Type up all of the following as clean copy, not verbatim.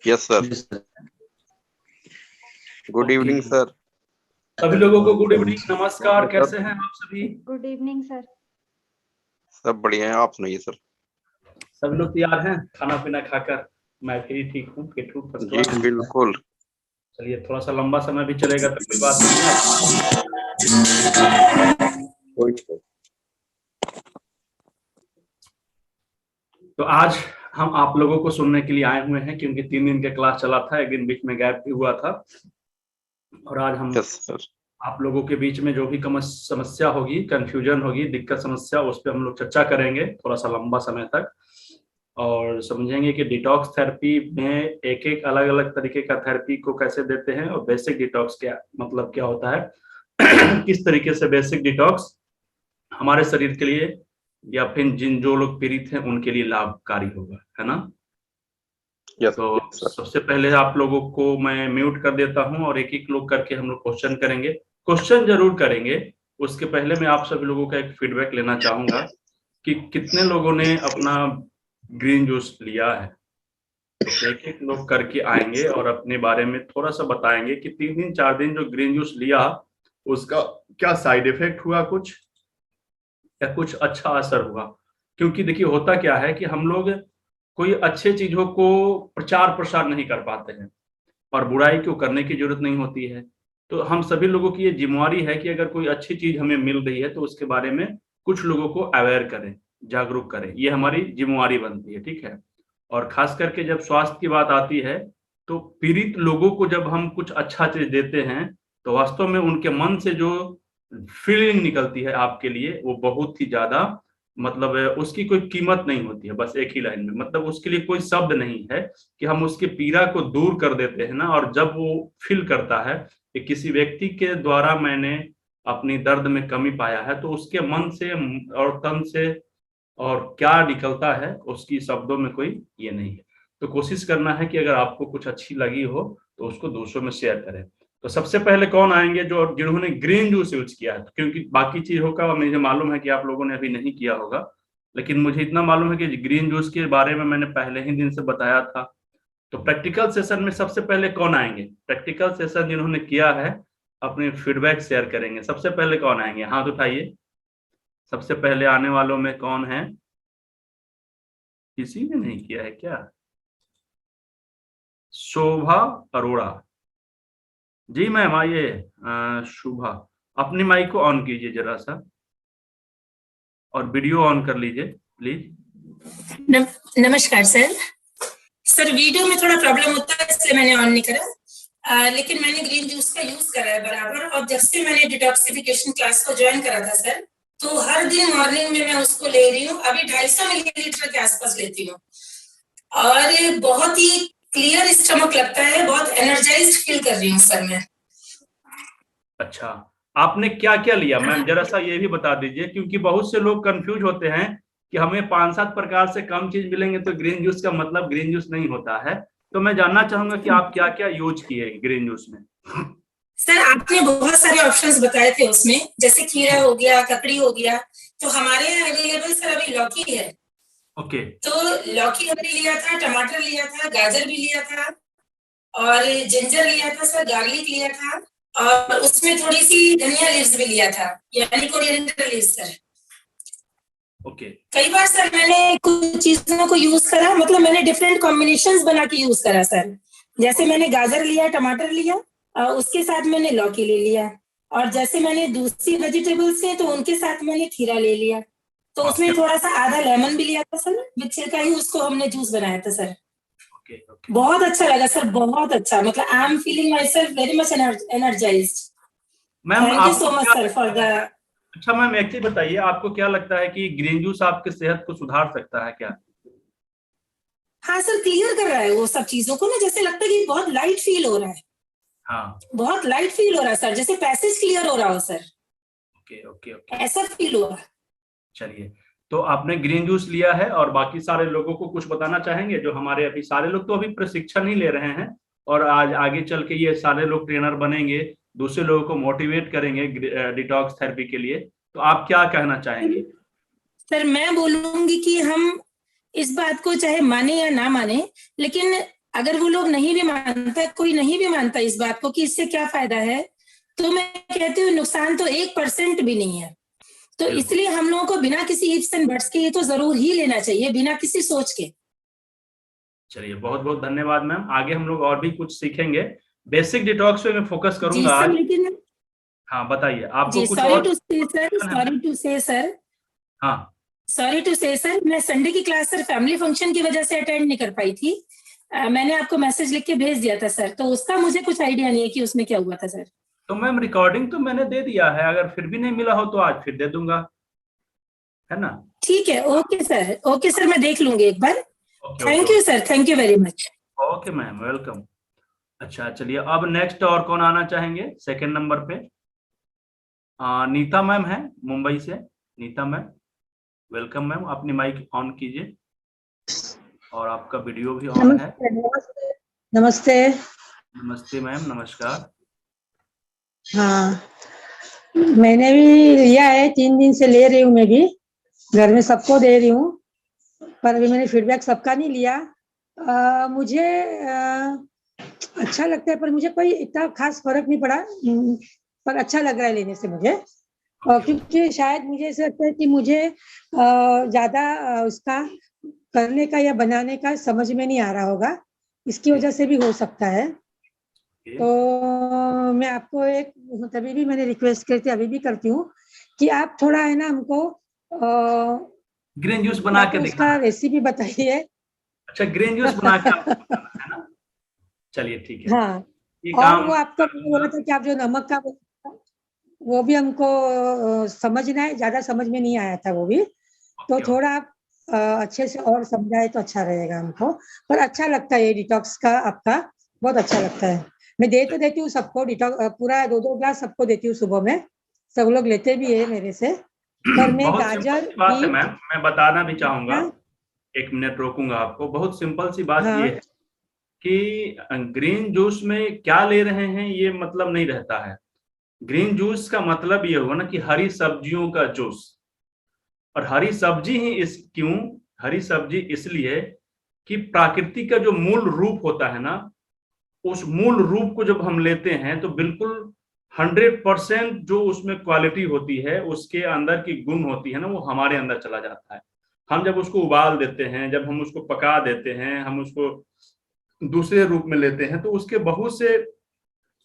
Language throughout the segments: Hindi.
Yes sir. जी सर। Good evening sir. सभी लोगों को गुड इवनिंग, नमस्कार। कैसे हैं आप सभी? Good evening sir. सब बढ़िया है, आप सुनाइए सर। सभी लोग तैयार हैं खाना पीना खाकर? मैं भी ठीक हूँ, फिट हूँ, फर्स्ट जी क्लास। बिल्कुल। चलिए, थोड़ा सा लंबा समय भी चलेगा तो कोई बात नहीं है। तो आज हम आप लोगों को सुनने के लिए आए हुए हैं, क्योंकि 3 दिन का क्लास चला था, एक दिन बीच में गैप भी हुआ था। और आज हम यस सर। आप लोगों के बीच में जो भी समस्या होगी, कंफ्यूजन होगी, दिक्कत समस्या, उस पर हम लोग चर्चा करेंगे थोड़ा सा लंबा समय तक, और समझेंगे कि डिटॉक्स थेरेपी में एक एक अलग अलग तरीके का थेरेपी को कैसे देते हैं, और बेसिक डिटॉक्स क्या मतलब क्या होता है किस तरीके से बेसिक डिटॉक्स हमारे शरीर के लिए या फिर जो लोग पीड़ित हैं उनके लिए लाभकारी होगा, है ना? यस तो सर। सबसे पहले आप लोगों को मैं म्यूट कर देता हूं और एक एक लोग करके हम लोग क्वेश्चन करेंगे। क्वेश्चन जरूर करेंगे, उसके पहले मैं आप सभी लोगों का एक फीडबैक लेना चाहूंगा कि कितने लोगों ने अपना ग्रीन जूस लिया है। तो एक एक लोग करके आएंगे और अपने बारे में थोड़ा सा बताएंगे कि 3 दिन 4 दिन जो ग्रीन जूस लिया उसका क्या साइड इफेक्ट हुआ कुछ, या कुछ अच्छा असर हुआ। क्योंकि देखिए होता क्या है कि हम लोग कोई अच्छे चीजों को प्रचार प्रसार नहीं कर पाते हैं, और बुराई को करने की जरूरत नहीं होती है। तो हम सभी लोगों की ये जिम्मेवारी है कि अगर कोई अच्छी चीज हमें मिल रही है तो उसके बारे में कुछ लोगों को अवेयर करें, जागरूक करें, ये हमारी जिम्मेवारी बनती है, ठीक है। और खास करके जब स्वास्थ्य की बात आती है तो पीड़ित लोगों को जब हम कुछ अच्छा चीज देते हैं तो वास्तव में उनके मन से जो फीलिंग निकलती है आपके लिए वो बहुत ही ज्यादा, मतलब उसकी कोई कीमत नहीं होती है। बस एक ही लाइन में, मतलब उसके लिए कोई शब्द नहीं है कि हम उसके पीड़ा को दूर कर देते हैं ना। और जब वो फील करता है कि किसी व्यक्ति के द्वारा मैंने अपनी दर्द में कमी पाया है, तो उसके मन से और तन से और क्या निकलता है उसकी शब्दों में कोई ये नहीं है। तो कोशिश करना है कि अगर आपको कुछ अच्छी लगी हो तो उसको दूसरों में शेयर करें। तो सबसे पहले कौन आएंगे जो जिन्होंने ग्रीन जूस यूज किया है? क्योंकि बाकी चीजों का मुझे मालूम है कि आप लोगों ने अभी नहीं किया होगा, लेकिन मुझे इतना मालूम है कि ग्रीन जूस के बारे में मैंने पहले ही दिन से बताया था। तो प्रैक्टिकल सेशन में सबसे पहले कौन आएंगे? प्रैक्टिकल सेशन जिन्होंने किया है अपने फीडबैक शेयर करेंगे। सबसे पहले कौन आएंगे? हाथ उठाइए। सबसे पहले आने वालों में कौन है? किसी ने नहीं किया है क्या? शोभा अरोड़ा जी मैम आइए। शुभा, अपनी माइक को ऑन कीजिए जरा सा, और वीडियो ऑन कर लीजिए प्लीज। नमस्कार सर। सर वीडियो में थोड़ा प्रॉब्लम होता है इसलिए मैंने ऑन नहीं करा, लेकिन मैंने ग्रीन जूस का यूज करा है बराबर। और जब से मैंने डिटॉक्सिफिकेशन क्लास को ज्वाइन करा था सर, तो हर दिन मॉर्निंग में मैं उसको ले रही हूँ। अभी 250 मिलीलीटर के आसपास लेती हूँ, और बहुत ही क्लियर स्टमक लगता है, बहुत एनर्जाइज्ड फील कर रही हूँ सर मैं। अच्छा, आपने क्या क्या लिया मैम, जरा सा ये भी बता दीजिए, क्योंकि बहुत से लोग कंफ्यूज होते हैं कि हमें 5-7 प्रकार से कम चीज मिलेंगे तो ग्रीन जूस का मतलब ग्रीन जूस नहीं होता है। तो मैं जानना चाहूंगा कि आप क्या क्या यूज किए ग्रीन जूस में। सर आपने बहुत सारे ऑप्शंस बताए थे उसमें, जैसे खीरा हो गया, ककड़ी हो गया। तो हमारे यहाँ अवेलेबल सर अभी लौकी है। ओके। तो लौकी हमने लिया था, टमाटर लिया था, गाजर भी लिया था, और जिंजर लिया था सर, गार्लिक लिया था, और उसमें थोड़ी सी धनिया लीव्स भी लिया था, यानी कोरिएंडर लीव्स सर। ओके। कई बार सर मैंने कुछ चीजों को यूज करा, मतलब मैंने डिफरेंट कॉम्बिनेशंस बना के यूज करा सर। जैसे मैंने गाजर लिया, टमाटर लिया, उसके साथ मैंने लौकी ले लिया, और जैसे मैंने दूसरी वेजिटेबल्स है तो उनके साथ मैंने खीरा ले लिया। तो उसमें थोड़ा सा आधा लेमन भी लिया था सर, विद छिलका ही उसको हमने जूस बनाया था सर। बहुत अच्छा लगा सर, बहुत अच्छा। मतलब I am feeling my self very much energised. Ma'am thank you so much sir for the. अच्छा मैम, एक चीज बताइए, आपको क्या लगता है कि ग्रीन जूस आपके सेहत को सुधार सकता है क्या? हाँ सर, क्लियर कर रहा है वो सब चीजों को ना, जैसे लगता है कि बहुत लाइट फील हो रहा है। हाँ, बहुत लाइट फील हो रहा है सर, जैसे पैसेज क्लियर हो रहा हो सर। ओके ओके ओके, ऐसा फील हो रहा है। चलिए, तो आपने ग्रीन जूस लिया है, और बाकी सारे लोगों को कुछ बताना चाहेंगे? जो हमारे अभी सारे लोग तो अभी प्रशिक्षण ही ले रहे हैं, और आज आगे चल के ये सारे लोग ट्रेनर बनेंगे, दूसरे लोगों को मोटिवेट करेंगे डिटॉक्स थेरेपी के लिए। तो आप क्या कहना चाहेंगे? सर मैं बोलूंगी कि हम इस बात को चाहे माने या ना माने, लेकिन अगर वो लोग नहीं भी मानता, कोई नहीं भी मानता इस बात को कि इससे क्या फायदा है, तो मैं कहती हूँ नुकसान तो 1% भी नहीं है। तो इसलिए हम लोगों को बिना किसी इफ्स एंड बट्स के ये तो जरूर ही लेना चाहिए, बिना किसी सोच के। चलिए बहुत बहुत धन्यवाद मैम। आगे हम लोग और भी कुछ सीखेंगे। बेसिक डिटॉक्स पे मैं फोकस जी करूंगा सर, आज। लेकिन हाँ बताइए, आपको जी कुछ सॉरी और टू से सर, सॉरी टू से सर, हाँ सॉरी टू से सर, मैं संडे की क्लास सर फैमिली फंक्शन की वजह से अटेंड नहीं कर पाई थी। मैंने आपको मैसेज लिख के भेज दिया था सर, तो उसका मुझे कुछ आइडिया नहीं है कि उसमें क्या हुआ था सर। तो मैम रिकॉर्डिंग तो मैंने दे दिया है, अगर फिर भी नहीं मिला हो तो आज फिर दे दूंगा, है ना। ठीक है, ओके सर, मैं देख लूंगी एक बार। Okay thank okay you sir, thank you very much. Okay ma'am, welcome. अच्छा चलिए, अब नेक्स्ट और कौन आना चाहेंगे सेकंड नंबर पे? नीता मैम है मुंबई से। Nita ma'am, welcome ma'am. अपनी माइक ऑन कीजिए और आपका वीडियो भी ऑन है। नमस्ते। नमस्ते। नमस्ते मैम, नमस्कार। हाँ, मैंने भी लिया है, 3 दिन से ले रही हूँ मैं भी, घर में सबको दे रही हूँ, पर अभी मैंने फीडबैक सबका नहीं लिया। मुझे अच्छा लगता है, पर मुझे कोई इतना खास फर्क नहीं पड़ा, पर अच्छा लग रहा है लेने से मुझे। क्योंकि शायद मुझे ऐसा लगता है कि मुझे ज्यादा उसका करने का या बनाने का समझ में नहीं आ रहा होगा, इसकी वजह से भी हो सकता है। तो मैं आपको एक तभी भी मैंने रिक्वेस्ट की थी, अभी भी करती हूँ कि आप थोड़ा है ना हमको ग्रीन जूस बना के उसका दिखाना। रेसिपी बताइए। अच्छा, ग्रीन जूस बना के आपको बताना है ना। चलिए ठीक है, हाँ, ये और काम वो आपका बोला था कि आप जो नमक का वो भी हमको समझना है, ज्यादा समझ में नहीं आया था वो भी, तो थोड़ा आप अच्छे से और समझाए तो अच्छा रहेगा हमको। पर अच्छा लगता है ये डिटॉक्स का आपका, बहुत अच्छा लगता है। मैं दे तो देती हूँ सबको डिटॉक्स, पूरा 2-2 ग्लास सबको देती हूँ सुबह में, सब लोग लेते भी है मेरे से। पर मैं बहुत सिंपल गाजर, सी बात है बीट, मैम, मैं बताना भी चाहूंगा। हाँ, 1 मिनट रोकूंगा आपको। बहुत सिंपल सी बात ये हाँ, है कि ग्रीन जूस में क्या ले रहे हैं ये मतलब नहीं रहता है। ग्रीन जूस का मतलब ये हुआ ना कि हरी सब्जियों का जूस। और हरी सब्जी ही इस क्यों, हरी सब्जी इसलिए कि प्रकृति का जो मूल रूप होता है ना, उस मूल रूप को जब हम लेते हैं तो बिल्कुल 100% जो उसमें क्वालिटी होती है, उसके अंदर की गुण होती है ना, वो हमारे अंदर चला जाता है। हम जब उसको उबाल देते हैं, जब हम उसको पका देते हैं, हम उसको दूसरे रूप में लेते हैं, तो उसके बहुत से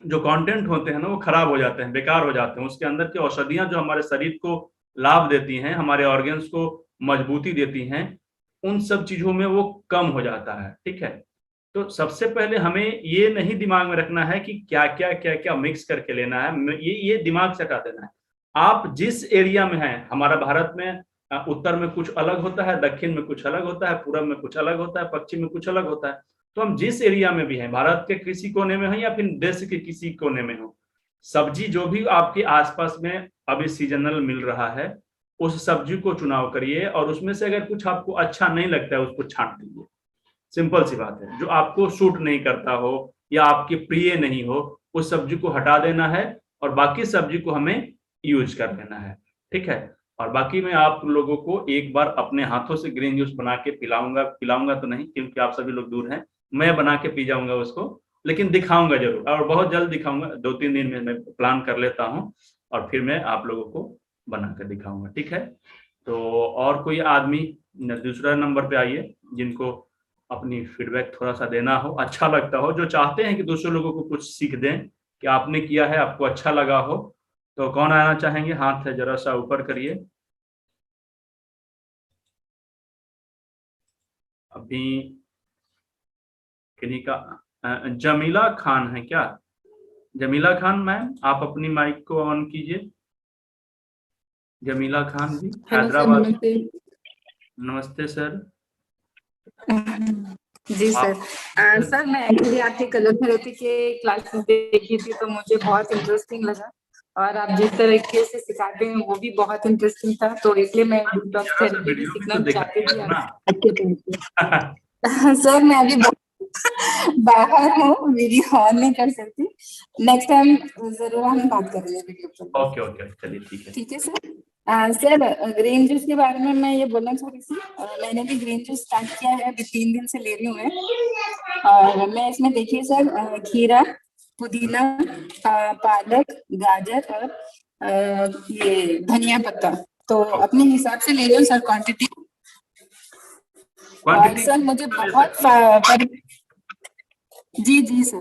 जो कंटेंट होते हैं ना वो खराब हो जाते हैं, बेकार हो जाते हैं। उसके अंदर की औषधियां जो हमारे शरीर को लाभ देती हैं, हमारे ऑर्गन्स को मजबूती देती हैं, उन सब चीजों में वो कम हो जाता है। ठीक है, तो सबसे पहले हमें ये नहीं दिमाग में रखना है कि क्या क्या मिक्स करके लेना है, ये दिमाग से हटा देना है। आप जिस एरिया में हैं, हमारा भारत में उत्तर में कुछ अलग होता है, दक्षिण में कुछ अलग होता है, पूरब में कुछ अलग होता है, पश्चिम में कुछ अलग होता है। तो हम जिस एरिया में भी हैं, भारत के किसी कोने में हो या फिर देश के किसी कोने में हो, सब्जी जो भी आपके आसपास में अभी सीजनल मिल रहा है, उस सब्जी को चुनाव करिए और उसमें से अगर कुछ आपको अच्छा नहीं लगता है उसको छांट दीजिए। सिंपल सी बात है। जो आपको सूट नहीं करता हो या आपके प्रिय नहीं हो, उस सब्जी को हटा देना है और बाकी सब्जी को हमें यूज कर लेना है। ठीक है, और बाकी मैं आप लोगों को एक बार अपने हाथों से ग्रीन जूस बना के पिलाऊंगा तो नहीं, क्योंकि आप सभी लोग दूर हैं। मैं बना के पी जाऊंगा उसको, लेकिन दिखाऊंगा जरूर, और बहुत जल्द दिखाऊंगा। 2-3 दिन में मैं प्लान कर लेता हूँ और फिर मैं आप लोगों को बना कर दिखाऊंगा। ठीक है, तो और कोई आदमी दूसरा नंबर पे आइए जिनको अपनी फीडबैक थोड़ा सा देना हो, अच्छा लगता हो, जो चाहते हैं कि दूसरे लोगों को कुछ सीख दें कि आपने किया है, आपको अच्छा लगा हो। तो कौन आना चाहेंगे? हाथ है जरा सा ऊपर करिए। अभी किन्हीं का जमीला खान है क्या? जमीला खान मैम, आप अपनी माइक को ऑन कीजिए। जमीला खान जी, हैदराबाद। नमस्ते। नमस्ते सर। जी सर। सर मैं एक्चुअली आपके कलर थेरेपी के क्लासेस देखी थी, तो मुझे बहुत इंटरेस्टिंग लगा, और आप जिस तरीके से सिखाते हैं वो भी बहुत इंटरेस्टिंग था, तो इसलिए मैं डिटॉक्स थेरेपी भी सीखना चाहती थी आपके पास। सर मैं अभी बाहर हूँ, वीडियो ऑन नहीं कर सकती। नेक्स्ट टाइम जरूर हम बात करेंगे वीडियो पर। ओके ओके, चलिए ठीक है। ठीक है सर। सर ग्रीन जूस के बारे में मैं ये बोलना चाह रही थी, मैंने भी ग्रीन जूस स्टार्ट किया है, अभी 3 दिन से ले रही हूँ मैं। और मैं इसमें देखिए सर, खीरा, पुदीना, पालक, गाजर और ये धनिया पत्ता, तो अपने हिसाब से ले रही हूँ सर क्वांटिटी। और क्वांटिटी सर मुझे बहुत जी सर,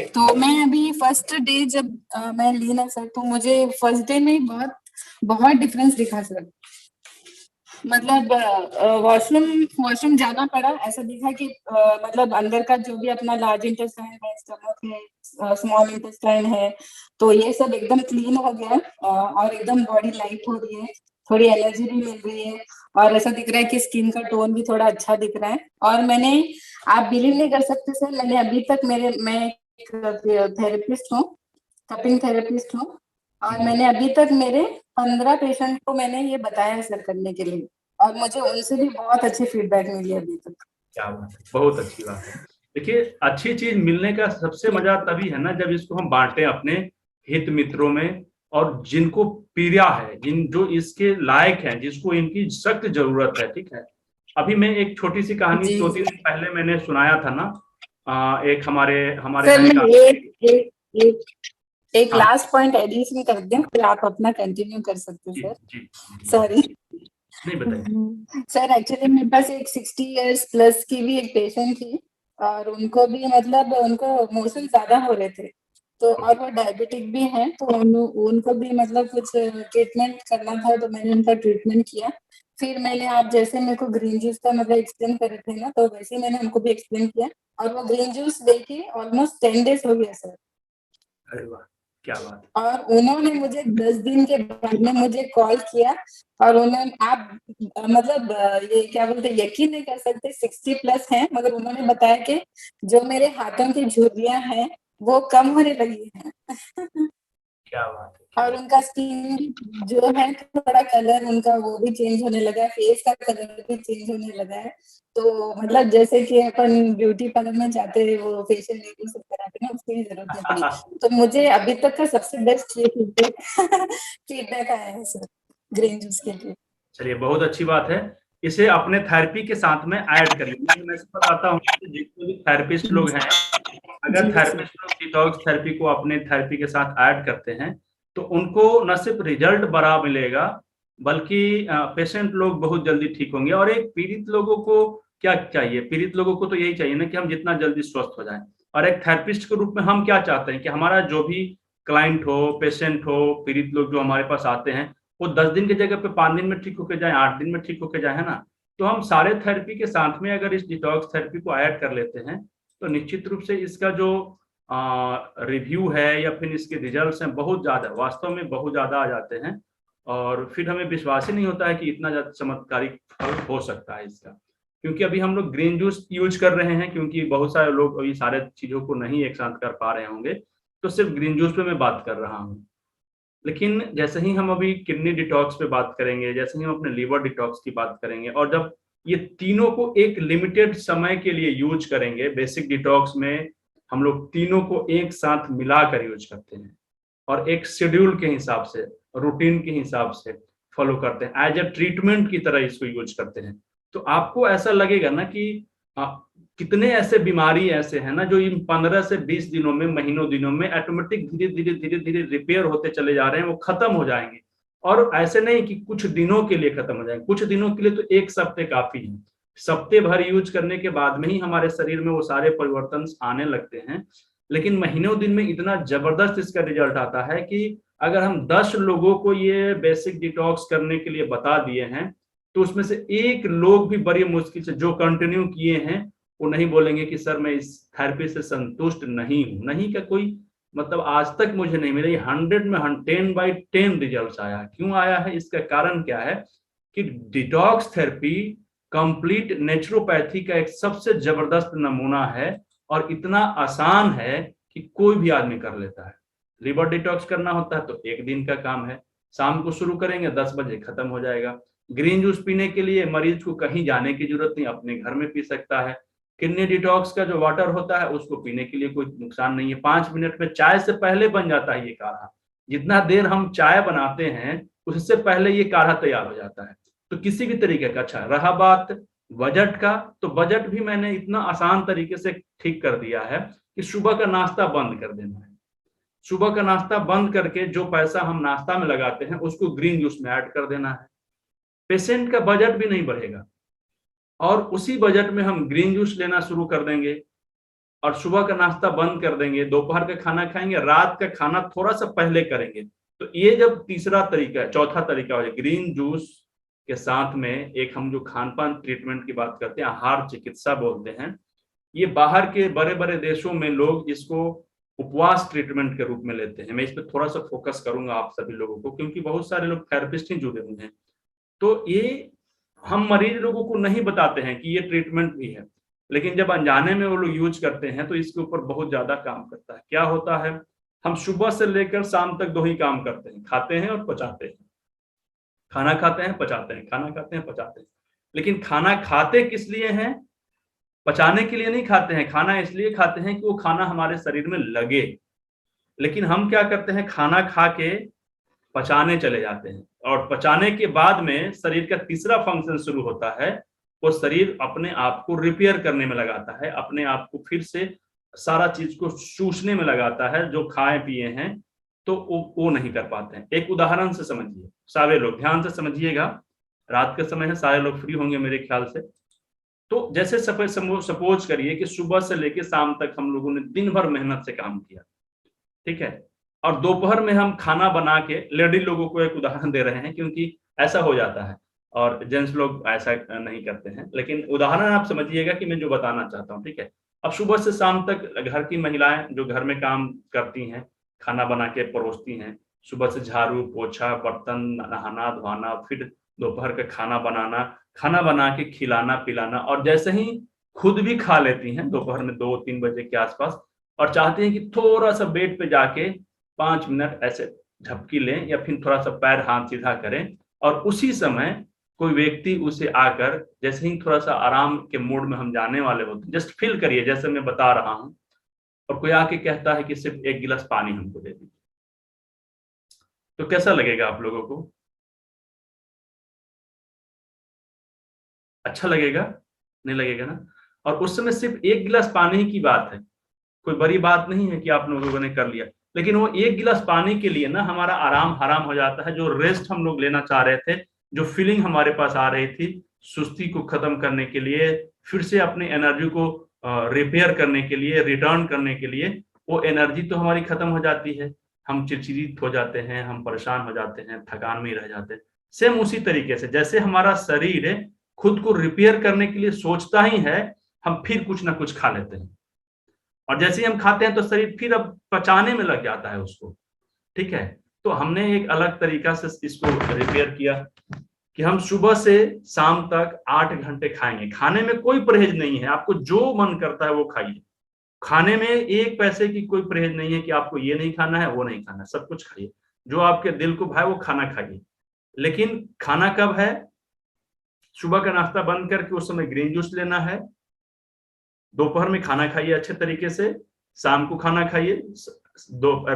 तो मैं अभी फर्स्ट डे जब मैं ली ना सर, तो मुझे फर्स्ट डे में बहुत बहुत डिफरेंस दिखा सर। मतलब वॉशरूम जाना पड़ा, ऐसा दिखा कि मतलब अंदर का जो भी अपना लार्ज इंटेस्टाइन है, स्टमक है, स्मॉल इंटेस्टाइन है, तो ये सब एकदम क्लीन हो गया। और एकदम बॉडी लाइट हो रही है, थोड़ी एनर्जी भी मिल रही है, और ऐसा दिख रहा है कि स्किन का टोन भी थोड़ा अच्छा दिख रहा है। और मैंने, आप बिलीव नहीं कर सकते सर, मैंने अभी तक मैं एक थेरेपिस्ट हूँ, कपिंग थेरेपिस्ट हूँ, और मैंने अभी तक मेरे 15 पेशेंट को मैंने ये बताया है सर करने के लिए, और मुझे उनसे भी बहुत अच्छी फीडबैक मिली है अभी तक। क्या बात है, बहुत अच्छी बात है। देखिए, अच्छी चीज मिलने का सबसे मजा तभी है ना जब इसको हम बांटे अपने हित मित्रों में, और जिनको पीड़ा है, जो इसके लायक हैं, जिसको इनकी सख्त जरूरत है। ठीक है, अभी मैं एक छोटी सी कहानी 2-3 दिन पहले मैंने सुनाया था ना, एक हमारे सर यहाँ मैं एक हाँ, लास्ट पॉइंट एडिशन कर दें, फिर आप अपना कंटिन्यू कर सकते जी हैं जी सर। सॉरी नहीं बताइए। सर, एक्चुअली मेरे पास एक 60 इयर्स प्लस की भी एक पेशेंट थी, और उनको भी मतलब उनको मोशन ज्यादा हो रहे थे, तो और वो डायबिटिक भी हैं, तो उनको भी मतलब कुछ ट्रीटमेंट करना था, तो मैंने उनका ट्रीटमेंट किया। फिर मैंने, आप जैसे मेरे को ग्रीन जूस का मतलब एक्सप्लेन कर रहे थे ना, तो वैसे ही मैंने उनको भी एक्सप्लेन किया, और वो ग्रीन जूस लेके ऑलमोस्ट 10 डेज हो गया सर। अरे वाह, क्या बात है। और उन्होंने मुझे 10 दिन के बाद में मुझे कॉल किया, और उन्होंने, आप मतलब ये क्या बोलते, यकीन नहीं कर सकते, 60 प्लस हैं, मगर उन्होंने बताया कि जो मेरे हाथों की झुर्रियां हैं वो कम होने लगी हैं। क्या बात है, क्या और बात उनका स्किन जो है, थोड़ा कलर उनका वो भी चेंज होने लगा है, फेस का कलर भी चेंज होने लगा है। तो मतलब जैसे कि अपन ब्यूटी पार्लर में जाते हैं, वो फेशियल ये सब कराते हैं, उसकी भी जरूरत नहीं पड़ी। है। तो मुझे अभी तक का सबसे बेस्ट ये फीडबैक आया है सर ग्रीन जूस के लिए। चलिए, बहुत अच्छी बात है। इसे अपने थेरेपी के साथ में ऐड करिए। मैं बताता हूँ कि जितने भी थेरेपिस्ट लोग हैं, अगर जी सर। थेरेपिस्ट लोग डिटॉक्स थेरेपी को अपने थेरेपी के साथ ऐड करते हैं, तो उनको न सिर्फ रिजल्ट बड़ा मिलेगा, बल्कि पेशेंट लोग बहुत जल्दी ठीक होंगे। और एक पीड़ित लोगों को क्या चाहिए? पीड़ित लोगों को तो यही चाहिए ना कि हम जितना जल्दी स्वस्थ हो जाएं। और एक थेरेपिस्ट के रूप में हम क्या चाहते हैं कि हमारा जो भी क्लाइंट हो, पेशेंट हो, पीड़ित लोग जो हमारे पास आते हैं, वो 10 दिन की जगह पे 5 दिन में ठीक होके जाए, 8 दिन में ठीक होके जाए, है ना। तो हम सारे थेरेपी के साथ में अगर इस डिटॉक्स थेरेपी को ऐड कर लेते हैं, तो निश्चित रूप से इसका जो रिव्यू है या फिर इसके रिजल्ट्स हैं, बहुत ज्यादा, वास्तव में बहुत ज्यादा आ जाते हैं। और फिर हमें विश्वास ही नहीं होता है कि इतना ज्यादा चमत्कारिक फल हो सकता है इसका। क्योंकि अभी हम लोग ग्रीन जूस यूज कर रहे हैं, क्योंकि बहुत सारे लोग अभी सारे चीजों को नहीं एक साथ कर पा रहे होंगे, तो सिर्फ ग्रीन जूस पे मैं बात कर रहा हूँ। लेकिन जैसे ही हम अभी किडनी डिटॉक्स पे बात करेंगे, जैसे ही हम अपने लीवर डिटॉक्स की बात करेंगे, और जब ये तीनों को एक लिमिटेड समय के लिए यूज करेंगे, बेसिक डिटॉक्स में हम लोग तीनों को एक साथ मिलाकर यूज करते हैं, और एक शेड्यूल के हिसाब से, रूटीन के हिसाब से फॉलो करते हैं, एज ए ट्रीटमेंट की तरह इसको यूज करते हैं, तो आपको ऐसा लगेगा ना कि कितने ऐसे बीमारी ऐसे हैं ना जो इन 15 से 20 दिनों में, महीनों दिनों में ऑटोमेटिक धीरे धीरे धीरे धीरे रिपेयर होते चले जा रहे हैं, वो खत्म हो जाएंगे। और ऐसे नहीं कि कुछ दिनों के लिए खत्म हो जाएंगे, कुछ दिनों के लिए तो एक सप्ते काफी है। सप्ते भर यूज करने के बाद में ही हमारे शरीर में वो सारे परिवर्तन आने लगते हैं। लेकिन महीनों दिन में इतना जबरदस्त इसका रिजल्ट आता है कि अगर हम 10 लोगों को ये बेसिक डिटॉक्स करने के लिए बता दिए हैं, तो उसमें से एक लोग भी बड़ी मुश्किल से, जो कंटिन्यू किए हैं, वो नहीं बोलेंगे कि सर मैं इस थेरेपी से संतुष्ट नहीं हूं। नहीं का कोई मतलब आज तक मुझे नहीं मिला। 100 में 10/10 रिजल्ट आया। क्यों आया है? इसका कारण क्या है कि डिटॉक्स थेरेपी कंप्लीट नेचुरोपैथी का एक सबसे जबरदस्त नमूना है, और इतना आसान है कि कोई भी आदमी कर लेता है। लिवर डिटॉक्स करना होता है तो 1 दिन का काम है, शाम को शुरू करेंगे, 10 बजे खत्म हो जाएगा। ग्रीन जूस पीने के लिए मरीज को कहीं जाने की जरूरत नहीं, अपने घर में पी सकता है। किडनी डिटॉक्स का जो वाटर होता है, उसको पीने के लिए कोई नुकसान नहीं है, 5 मिनट में चाय से पहले बन जाता है ये काढ़ा। जितना देर हम चाय बनाते हैं, उससे पहले ये काढ़ा तैयार हो जाता है। तो किसी भी तरीके का, अच्छा रहा बात बजट का, तो बजट भी मैंने इतना आसान तरीके से ठीक कर दिया है कि सुबह का नाश्ता बंद कर देना है। सुबह का नाश्ता बंद करके जो पैसा हम नाश्ता में लगाते हैं उसको ग्रीन जूस में ऐड कर देना है। पेशेंट का बजट भी नहीं बढ़ेगा और उसी बजट में हम ग्रीन जूस लेना शुरू कर देंगे और सुबह का नाश्ता बंद कर देंगे, दोपहर का खाना खाएंगे, रात का खाना थोड़ा सा पहले करेंगे। तो ये जब तीसरा तरीका है, चौथा तरीका हो जाए ग्रीन जूस के साथ में एक हम जो खान पान ट्रीटमेंट की बात करते हैं, आहार चिकित्सा बोलते हैं। ये बाहर के बड़े बड़े देशों में लोग इसको उपवास ट्रीटमेंट के रूप में लेते हैं। मैं इस पर थोड़ा सा फोकस करूंगा आप सभी लोगों को, क्योंकि बहुत सारे लोग थेरेपिस्ट ही जुड़े हुए हैं। तो ये हम मरीज लोगों को नहीं बताते हैं कि ये ट्रीटमेंट भी है, लेकिन जब अनजाने में वो लोग यूज करते हैं तो इसके ऊपर बहुत ज्यादा काम करता है। क्या होता है, हम सुबह से लेकर शाम तक 2 ही काम करते हैं, खाते हैं और पचाते हैं। खाना खाते हैं, पचाते हैं, खाना खाते हैं, पचाते हैं। लेकिन खाना खाते किस लिए हैं? पचाने के लिए नहीं खाते हैं। खाना इसलिए खाते हैं कि वो खाना हमारे शरीर में लगे। लेकिन हम क्या करते हैं, खाना खा के पचाने चले जाते हैं और पचाने के बाद में शरीर का तीसरा फंक्शन शुरू होता है। वो शरीर अपने आप को रिपेयर करने में लगाता है, अपने आप को फिर से सारा चीज को चूसने में लगाता है जो खाए पिए हैं, तो वो नहीं कर पाते हैं। एक उदाहरण से समझिए, सारे लोग ध्यान से समझिएगा, रात के समय है, सारे लोग फ्री होंगे मेरे ख्याल से। तो जैसे सपोज करिए कि सुबह से लेकर शाम तक हम लोगों ने दिन भर मेहनत से काम किया, ठीक है, और दोपहर में हम खाना बना के, लेडी लोगों को एक उदाहरण दे रहे हैं क्योंकि ऐसा हो जाता है और जेंट्स लोग ऐसा नहीं करते हैं, लेकिन उदाहरण आप समझिएगा कि मैं जो बताना चाहता हूँ, ठीक है। अब सुबह से शाम तक घर की महिलाएं जो घर में काम करती हैं, खाना बना के परोसती हैं, सुबह से झाड़ू पोछा, बर्तन, नहाना धोना, फिर दोपहर का खाना बनाना, खाना बना के खिलाना पिलाना, और जैसे ही खुद भी खा लेती हैं दोपहर में 2-3 बजे के आसपास, और चाहती हैं कि थोड़ा सा बेड पे जाके 5 मिनट ऐसे झपकी लें या फिर थोड़ा सा पैर हाथ सीधा करें, और उसी समय कोई व्यक्ति उसे आकर, जैसे ही थोड़ा सा आराम के मूड में हम जाने वाले होते, जस्ट फील करिए जैसे मैं बता रहा हूं, और कोई आके कहता है कि सिर्फ 1 गिलास पानी हमको दे दीजिए, तो कैसा लगेगा आप लोगों को? अच्छा लगेगा? नहीं लगेगा ना? और उस समय सिर्फ 1 गिलास पानी की बात है, कोई बड़ी बात नहीं है कि आप लोगों ने कर लिया, लेकिन वो 1 गिलास पानी के लिए ना हमारा आराम हराम हो जाता है। जो रेस्ट हम लोग लेना चाह रहे थे, जो फीलिंग हमारे पास आ रही थी सुस्ती को खत्म करने के लिए, फिर से अपनी एनर्जी को रिपेयर करने के लिए, रिटर्न करने के लिए, वो एनर्जी तो हमारी खत्म हो जाती है। हम चिड़चिड़ित हो जाते हैं, हम परेशान हो जाते हैं, थकान में रह जाते हैं। सेम उसी तरीके से जैसे हमारा शरीर खुद को रिपेयर करने के लिए सोचता ही है, हम फिर कुछ ना कुछ खा लेते हैं, और जैसे ही हम खाते हैं तो शरीर फिर अब पचाने में लग जाता है उसको, ठीक है। तो हमने एक अलग तरीका से इसको रिपेयर किया कि हम सुबह से शाम तक 8 घंटे खाएंगे। खाने में कोई परहेज नहीं है, आपको जो मन करता है वो खाइए। खाने में 1 पैसे की कोई परहेज नहीं है कि आपको ये नहीं खाना है वो नहीं खाना है, सब कुछ खाइए, जो आपके दिल को भाए वो खाना खाइए। लेकिन खाना कब है? सुबह का नाश्ता बंद करके उस समय ग्रीन जूस लेना है, दोपहर में खाना खाइए अच्छे तरीके से, शाम को खाना खाइए,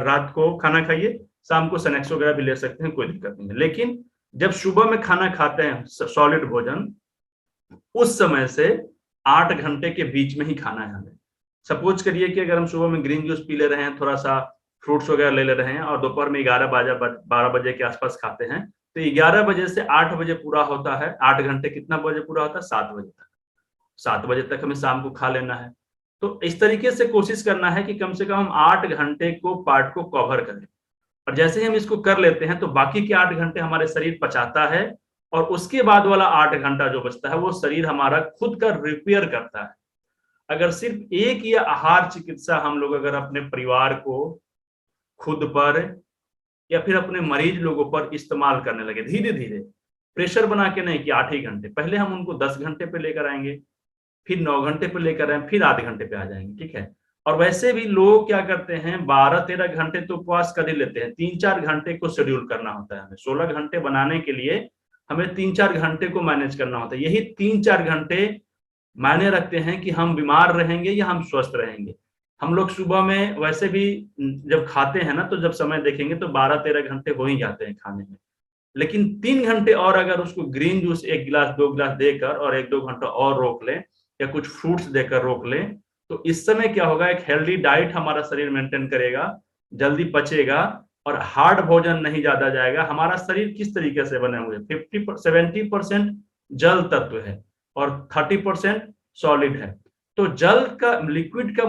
रात को खाना खाइए, शाम को स्नैक्स वगैरह भी ले सकते हैं, कोई दिक्कत नहीं है। लेकिन जब सुबह में खाना खाते हैं सॉलिड भोजन, उस समय से 8 घंटे के बीच में ही खाना है हमें। सपोज करिए कि अगर हम सुबह में ग्रीन जूस पी ले रहे हैं, थोड़ा सा फ्रूट्स वगैरह ले रहे हैं, और दोपहर में 12 बजे के आसपास खाते हैं, तो 11 बजे से 8 बजे पूरा होता है। 8 घंटे कितना बजे पूरा होता है? 7 बजे तक। 7 बजे तक हमें शाम को खा लेना है। तो इस तरीके से कोशिश करना है कि कम से कम हम 8 घंटे को पार्ट को कवर करें, और जैसे ही हम इसको कर लेते हैं तो बाकी के 8 घंटे हमारे शरीर पचाता है, और उसके बाद वाला 8 घंटा जो बचता है वो शरीर हमारा खुद का रिपेयर करता है। अगर सिर्फ एक या आहार चिकित्सा हम लोग अगर अपने परिवार को, खुद पर या फिर अपने मरीज लोगों पर इस्तेमाल करने लगे धीरे धीरे, प्रेशर बना के नहीं कि 8 ही घंटे, पहले हम उनको 10 घंटे पे लेकर आएंगे, फिर 9 घंटे पे लेकर आए, फिर आधे घंटे पे आ जाएंगे, ठीक है। और वैसे भी लोग क्या करते हैं, 12-13 घंटे तो उपवास कर ही लेते हैं, 3-4 घंटे को शेड्यूल करना होता है हमें। 16 घंटे बनाने के लिए हमें 3-4 घंटे को मैनेज करना होता है। यही 3-4 घंटे मायने रखते हैं कि हम बीमार रहेंगे या हम स्वस्थ रहेंगे। हम लोग सुबह में वैसे भी जब खाते हैं ना, तो जब समय देखेंगे तो 12-13 घंटे हो ही जाते हैं खाने में। लेकिन 3 घंटे और अगर उसको ग्रीन जूस 1 गिलास 2 गिलास देकर और 1-2 घंटा और रोक लें या कुछ फ्रूट्स देकर रोक लें, तो इस समय क्या होगा, एक हेल्दी डाइट हमारा शरीर मेंटेन करेगा, जल्दी पचेगा और हार्ड भोजन नहीं ज्यादा जाएगा। हमारा शरीर किस तरीके से बने हुए 70% जल तत्व है और 30% सॉलिड है। तो जल का लिक्विड का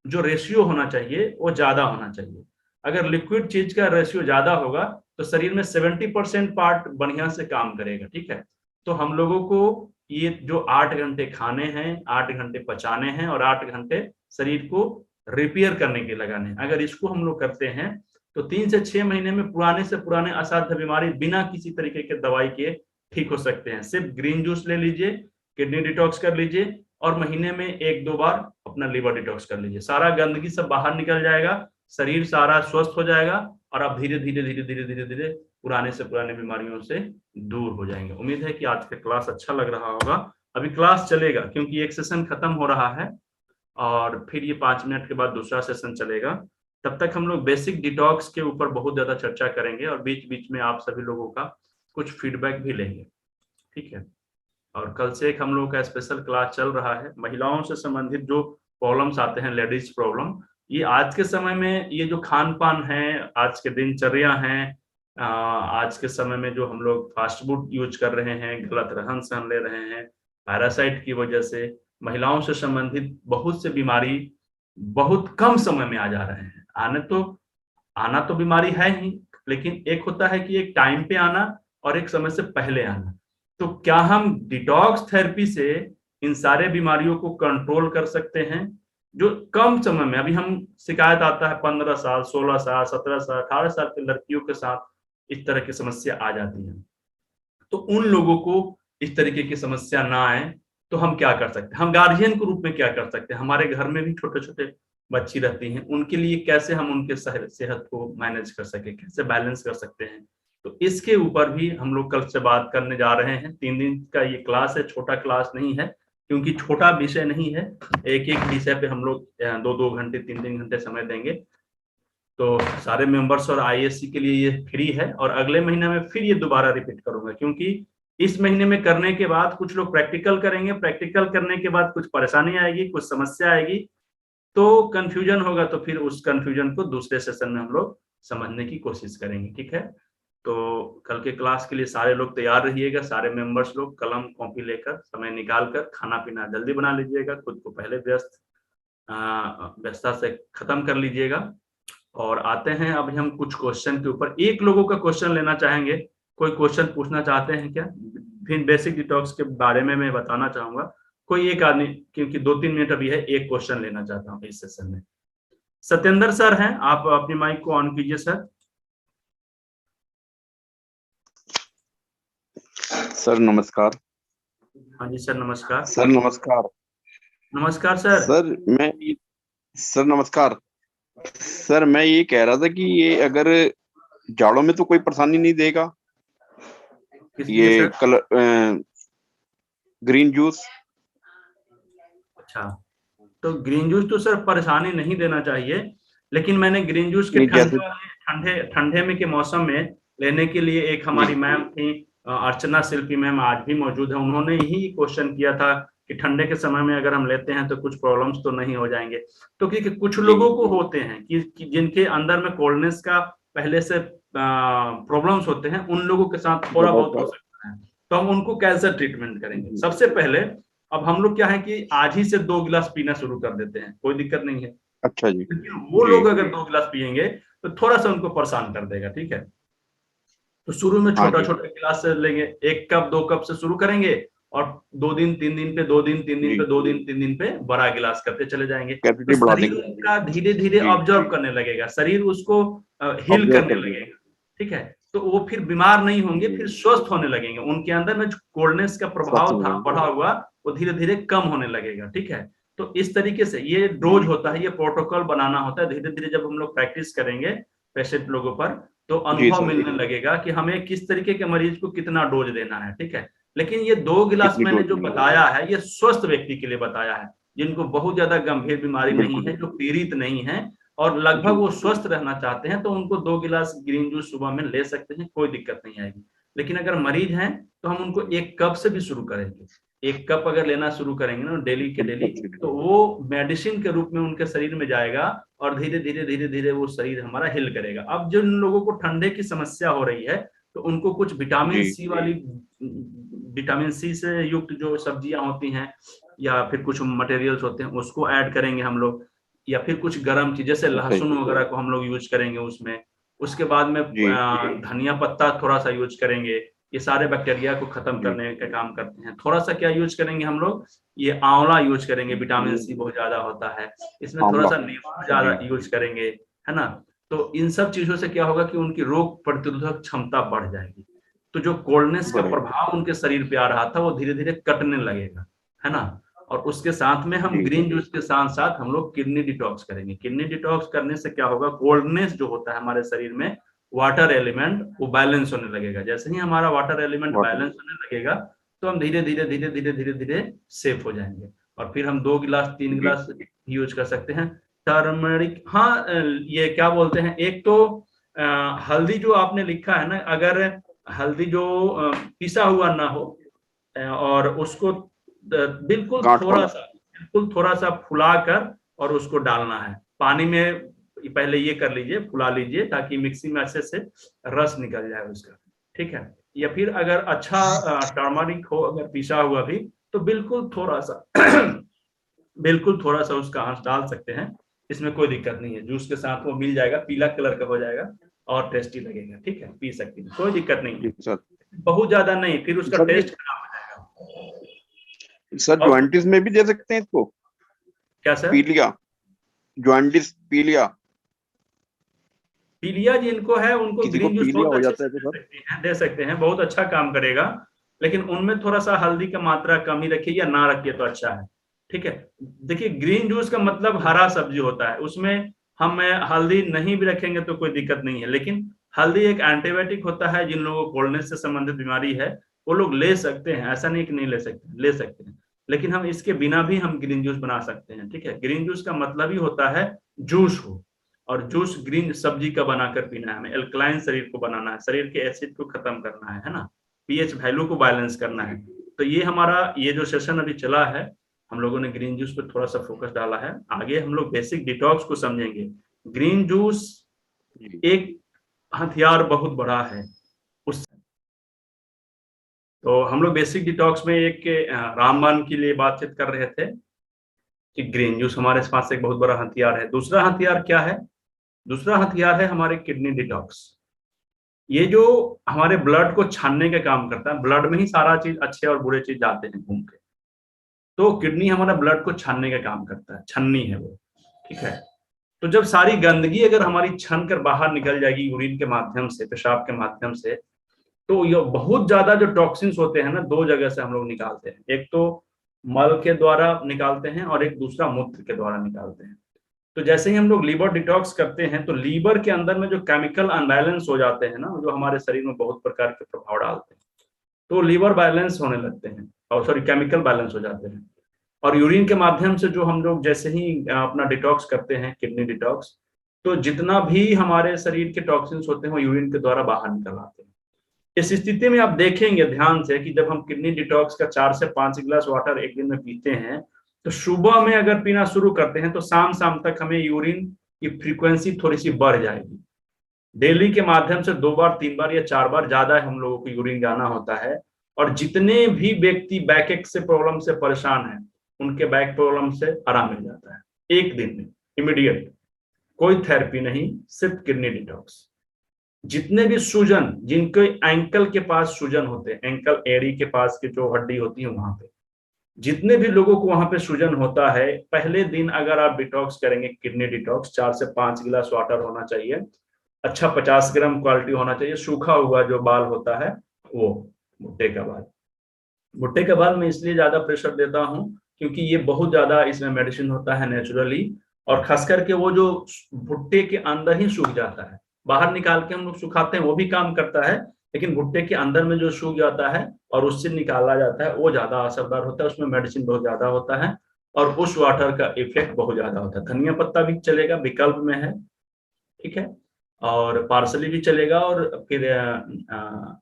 जो रेशियो होना चाहिए वो ज्यादा होना चाहिए। अगर लिक्विड चीज का रेशियो ज्यादा होगा तो शरीर में 70% पार्ट बढ़िया से काम करेगा। ठीक है, तो हम लोगों को ये जो 8 घंटे खाने हैं, 8 घंटे पचाने हैं और 8 घंटे शरीर को रिपेयर करने के लगाने हैं, अगर इसको हम लोग करते हैं तो 3 से 6 महीने में पुराने से पुराने असाध्य बीमारी बिना किसी तरीके के दवाई के ठीक हो सकते हैं। सिर्फ ग्रीन जूस ले लीजिए, किडनी डिटॉक्स कर लीजिए और महीने में 1-2 बार अपना लिवर डिटॉक्स कर लीजिए, सारा गंदगी सब बाहर निकल जाएगा, शरीर सारा स्वस्थ हो जाएगा और आप धीरे धीरे धीरे धीरे धीरे धीरे पुराने से पुराने बीमारियों से दूर हो जाएंगे। उम्मीद है कि आज का क्लास अच्छा लग रहा होगा। अभी क्लास चलेगा क्योंकि एक सेशन खत्म हो रहा है और फिर ये 5 मिनट के बाद दूसरा सेशन चलेगा। तब तक हम लोग बेसिक डिटॉक्स के ऊपर बहुत ज्यादा चर्चा करेंगे और बीच बीच में आप सभी लोगों का कुछ फीडबैक भी लेंगे। ठीक है, और कल से एक हम लोगों का स्पेशल क्लास चल रहा है, महिलाओं से संबंधित जो प्रॉब्लम्स आते हैं, लेडीज प्रॉब्लम, ये आज के समय में ये जो खान पान है, आज के दिनचर्या हैं, आज के समय में जो हम लोग फास्ट फूड यूज कर रहे हैं, गलत रहन सहन ले रहे हैं, पैरासाइट की वजह से महिलाओं से संबंधित बहुत से बीमारी बहुत कम समय में आ जा रहे हैं। आना तो बीमारी है ही, लेकिन एक होता है कि एक टाइम पे आना और एक समय से पहले आना। तो क्या हम डिटॉक्स थेरेपी से इन सारे बीमारियों को कंट्रोल कर सकते हैं जो कम समय में? अभी हम शिकायत आता है 15 साल 16 साल 17 साल 18 साल के लड़कियों के साथ इस तरह की समस्या आ जाती है। तो उन लोगों को इस तरीके की समस्या ना आए तो हम क्या कर सकते हैं? हम गार्जियन के रूप में क्या कर सकते हैं? हमारे घर में भी छोटे छोटे बच्ची रहती हैं, उनके लिए कैसे हम उनके सेहत को मैनेज कर सके, कैसे बैलेंस कर सकते हैं? तो इसके ऊपर भी हम लोग कल से बात करने जा रहे हैं। 3 दिन का ये क्लास है, छोटा क्लास नहीं है क्योंकि छोटा विषय नहीं है, एक एक विषय पे हम लोग 2-2 घंटे 3-3 घंटे समय देंगे। तो सारे मेंबर्स और आईएससी के लिए ये फ्री है और अगले महीने में फिर ये दोबारा रिपीट करूंगा क्योंकि इस महीने में करने के बाद कुछ लोग प्रैक्टिकल करेंगे, प्रैक्टिकल करने के बाद कुछ परेशानी आएगी, कुछ समस्या आएगी, तो कंफ्यूजन होगा, तो फिर उस कंफ्यूजन को दूसरे सेशन में हम लोग समझने की कोशिश करेंगे। ठीक है, तो कल के क्लास के लिए सारे लोग तैयार रहिएगा, सारे मेंबर्स लोग कलम कॉपी लेकर समय निकालकर खाना पीना जल्दी बना लीजिएगा, खुद को पहले व्यस्तता से खत्म कर लीजिएगा। और आते हैं अभी हम कुछ क्वेश्चन के ऊपर। एक लोगों का क्वेश्चन लेना चाहेंगे, कोई क्वेश्चन पूछना चाहते हैं क्या? फिर बेसिक डिटॉक्स के बारे में मैं बताना चाहूंगा, कोई एक आदमी, क्योंकि 2-3 मिनट अभी है, एक क्वेश्चन लेना चाहता हूँ इस सेशन में। सत्येंद्र सर हैं, आप अपनी माइक को ऑन कीजिए सर। सर नमस्कार। हाँ जी सर नमस्कार। सर नमस्कार। नमस्कार सर। सर नमस्कार। सर मैं ये कह रहा था कि ये अगर जाड़ों में तो कोई परेशानी नहीं देगा ये ग्रीन जूस? अच्छा, तो ग्रीन जूस तो सर परेशानी नहीं देना चाहिए, लेकिन मैंने ग्रीन जूस के ठंडे में के मौसम में लेने के लिए एक हमारी मैम थी अर्चना शिल्पी मैम, आज भी मौजूद है, उन्होंने ही क्वेश्चन किया था कि ठंडे के समय में अगर हम लेते हैं तो कुछ प्रॉब्लम्स तो नहीं हो जाएंगे। तो क्योंकि कुछ लोगों को होते हैं कि जिनके अंदर में कोल्डनेस का पहले से प्रॉब्लम्स होते हैं, उन लोगों के साथ थोड़ा बहुत हो सकता है, तो हम उनको कैसे ट्रीटमेंट करेंगे? सबसे पहले अब हम लोग क्या है कि आज ही से 2 गिलास पीना शुरू कर देते हैं, कोई दिक्कत नहीं है। अच्छा जी। लेकिन वो लोग अगर 2 गिलास पियेंगे तो थोड़ा सा उनको परेशान कर देगा। ठीक है, तो शुरू में छोटा गिलास से लेंगे, 1 कप 2 कप से शुरू करेंगे और 2 दिन 3 दिन पे 2 दिन 3 दिन पे 2 दिन 3 दिन पे बड़ा गिलास करते चले जाएंगे। तो शरीर का धीरे धीरे ऑब्जर्व करने लगेगा, शरीर उसको हील करने लगेगा। ठीक है, तो वो फिर बीमार नहीं होंगे, फिर स्वस्थ होने लगेंगे, उनके अंदर में जो कोल्डनेस का प्रभाव था बढ़ा हुआ वो धीरे धीरे कम होने लगेगा। ठीक है, तो इस तरीके से ये डोज होता है, ये प्रोटोकॉल बनाना होता है। धीरे धीरे जब हम लोग प्रैक्टिस करेंगे पेशेंट लोगों पर तो अनुभव मिलने लगेगा कि हमें किस तरीके के मरीज को कितना डोज देना है। ठीक है, लेकिन ये 2 गिलास मैंने जो बताया है ये स्वस्थ व्यक्ति के लिए बताया है, जिनको बहुत ज्यादा गंभीर बीमारी नहीं है, जो पीड़ित नहीं है, और लगभग वो स्वस्थ रहना चाहते हैं तो उनको 2 गिलास ग्रीन जूस सुबह में ले सकते हैं, कोई दिक्कत नहीं आएगी। लेकिन अगर मरीज हैं तो हम उनको 1 कप से भी शुरू करेंगे। 1 कप अगर लेना शुरू करेंगे ना डेली के डेली, तो वो मेडिसिन के रूप में उनके शरीर में जाएगा और धीरे धीरे धीरे धीरे वो शरीर हमारा हिल करेगा। अब जिन लोगों को ठंडे की समस्या हो रही है तो उनको कुछ विटामिन सी वाली, विटामिन सी से युक्त जो सब्जियां होती हैं या फिर कुछ मटेरियल्स होते हैं उसको ऐड करेंगे हम लोग, या फिर कुछ गर्म चीज जैसे लहसुन वगैरह को हम लोग यूज करेंगे उसमें। उसके बाद में धनिया पत्ता थोड़ा सा यूज करेंगे, ये सारे बैक्टीरिया को खत्म करने का काम करते हैं। थोड़ा सा क्या यूज करेंगे हम लोग, ये आंवला यूज करेंगे, विटामिन सी बहुत ज्यादा होता है इसमें। थोड़ा सा नींबू ज्यादा यूज करेंगे, है ना। तो इन सब चीजों से क्या होगा कि उनकी रोग प्रतिरोधक क्षमता बढ़ जाएगी। तो जो कोल्डनेस का प्रभाव उनके शरीर पे आ रहा था वो धीरे धीरे कटने लगेगा, है ना। और उसके साथ में हम ग्रीन जूस के साथ साथ हम लोग किडनी डिटॉक्स करेंगे। किडनी डिटॉक्स करने से क्या होगा, कोल्डनेस जो होता है हमारे शरीर में, वाटर एलिमेंट वो बैलेंस होने लगेगा। जैसे ही हमारा वाटर एलिमेंट बैलेंस होने लगेगा तो हम धीरे धीरे धीरे धीरे धीरे धीरे सेफ हो जाएंगे। और फिर हम 2 गिलास 3 गिलास यूज कर सकते हैं। टर्मरिक, हाँ ये क्या बोलते हैं, एक तो हल्दी जो आपने लिखा है ना, अगर हल्दी जो पिसा हुआ ना हो और उसको बिल्कुल थोड़ा सा फुलाकर और उसको डालना है पानी में। पहले ये कर लीजिए, फुला लीजिए ताकि मिक्सी में अच्छे से रस निकल जाए उसका, ठीक है। या फिर अगर अच्छा टर्मरिक हो अगर पिसा हुआ भी, तो बिल्कुल थोड़ा सा उसका अंश डाल सकते हैं, इसमें कोई दिक्कत नहीं है। जूस के साथ वो मिल जाएगा, पीला कलर का हो जाएगा और टेस्टी लगेगा, ठीक है, पी सकते हैं, कोई दिक्कत नहीं है। बहुत ज्यादा नहीं, फिर उसका टेस्ट खराब हो जाएगा। सर जॉइंटिस में भी दे सकते हैं इसको? क्या सर? पीलिया, जॉइंटिस, पीलिया जिनको है उनको ग्रीन जूस बहुत हो जाता है तो दे सकते हैं, बहुत अच्छा काम करेगा। लेकिन उनमें थोड़ा सा हल्दी का मात्रा कम ही रखिए या ना रखिए तो अच्छा है, ठीक है। देखिए ग्रीन जूस का मतलब हरा सब्जी होता है, उसमें हम हल्दी नहीं भी रखेंगे तो कोई दिक्कत नहीं है। लेकिन हल्दी एक एंटीबायोटिक होता है, जिन लोगों को कोल्डनेस से संबंधित बीमारी है वो लोग ले सकते हैं, ऐसा नहीं कि नहीं ले सकते, ले सकते हैं। लेकिन हम इसके बिना भी हम ग्रीन जूस बना सकते हैं, ठीक है। ग्रीन जूस का मतलब ही होता है जूस हो, और जूस ग्रीन सब्जी का बनाकर पीना है हमें। एल्कलाइन शरीर को बनाना है, शरीर के एसिड को खत्म करना है ना, पीएच वैल्यू को बैलेंस करना है। तो ये हमारा ये जो सेशन अभी चला है, हम लोगों ने ग्रीन जूस पर थोड़ा सा फोकस डाला है। आगे हम लोग बेसिक डिटॉक्स को समझेंगे। ग्रीन जूस एक हथियार बहुत बड़ा है उस, तो हम लोग बेसिक डिटॉक्स में एक रामबाण के लिए बातचीत कर रहे थे कि ग्रीन जूस हमारे पास एक बहुत बड़ा हथियार है। दूसरा हथियार क्या है? दूसरा हथियार है हमारे किडनी डिटॉक्स। ये जो हमारे ब्लड को छानने का काम करता है, ब्लड में ही सारा चीज अच्छे और बुरे चीज जाते हैं घूम के, तो किडनी हमारा ब्लड को छानने का काम करता है, छन्नी है वो, ठीक है। तो जब सारी गंदगी अगर हमारी छन कर बाहर निकल जाएगी यूरिन के माध्यम से, पेशाब के माध्यम से, तो ये बहुत ज्यादा जो टॉक्सिन्स होते हैं ना, 2 जगह से हम लोग निकालते हैं। एक तो मल के द्वारा निकालते हैं और एक दूसरा मूत्र के द्वारा निकालते हैं। तो जैसे ही हम लोग लीवर डिटॉक्स करते हैं तो लीवर के अंदर में जो केमिकल अनबैलेंस हो जाते हैं ना, जो हमारे शरीर में बहुत प्रकार के प्रभाव डालते हैं, तो लीवर बैलेंस होने लगते हैं, और सॉरी केमिकल बैलेंस हो जाते हैं। और यूरिन के माध्यम से जो हम लोग जैसे ही अपना डिटॉक्स करते हैं, किडनी डिटॉक्स, तो जितना भी हमारे शरीर के टॉक्सिन्स होते हैं वो यूरिन के द्वारा बाहर निकल आते हैं। इस स्थिति में आप देखेंगे ध्यान से कि जब हम किडनी डिटॉक्स का 4 से 5 गिलास वाटर एक दिन में पीते हैं, तो सुबह में अगर पीना शुरू करते हैं तो शाम तक हमें यूरिन की फ्रीक्वेंसी थोड़ी सी बढ़ जाएगी। डेली के माध्यम से 2 बार 3 बार या 4 बार ज्यादा हम लोगों को यूरिन जाना होता है। और जितने भी व्यक्ति बैक से प्रॉब्लम से परेशान है, उनके बैक प्रॉब्लम से आराम मिल जाता है एक दिन में, इमीडिएट, कोई थेरेपी नहीं, सिर्फ किडनी डिटॉक्स। जितने भी सूजन, जिनके एंकल के पास सूजन होते हैं, एंकल एड़ी के पास की जो हड्डी होती है वहां पे, जितने भी लोगों को वहां पे सूजन होता है, पहले दिन अगर आप डिटॉक्स करेंगे किडनी डिटॉक्स, 4 से 5 गिलास वाटर होना चाहिए, अच्छा 50 ग्राम क्वालिटी होना चाहिए, सूखा हुआ जो बाल होता है वो, भुट्टे का बाल। भुट्टे के बाल में इसलिए ज्यादा प्रेशर देता हूँ क्योंकि ये बहुत ज्यादा इसमें मेडिसिन होता है नेचुरली, और खास करके वो जो भुट्टे के अंदर ही सूख जाता है, बाहर निकाल के हम लोग सुखाते हैं वो भी काम करता है, लेकिन भुट्टे के अंदर में जो सूख जाता है और उससे निकाला जाता है वो ज्यादा असरदार होता है, उसमें मेडिसिन बहुत ज्यादा होता है। और उस वाटर का इफेक्ट बहुत ज्यादा होता है। धनिया पत्ता भी चलेगा, विकल्प में है, ठीक है, और पार्सली भी चलेगा, और फिर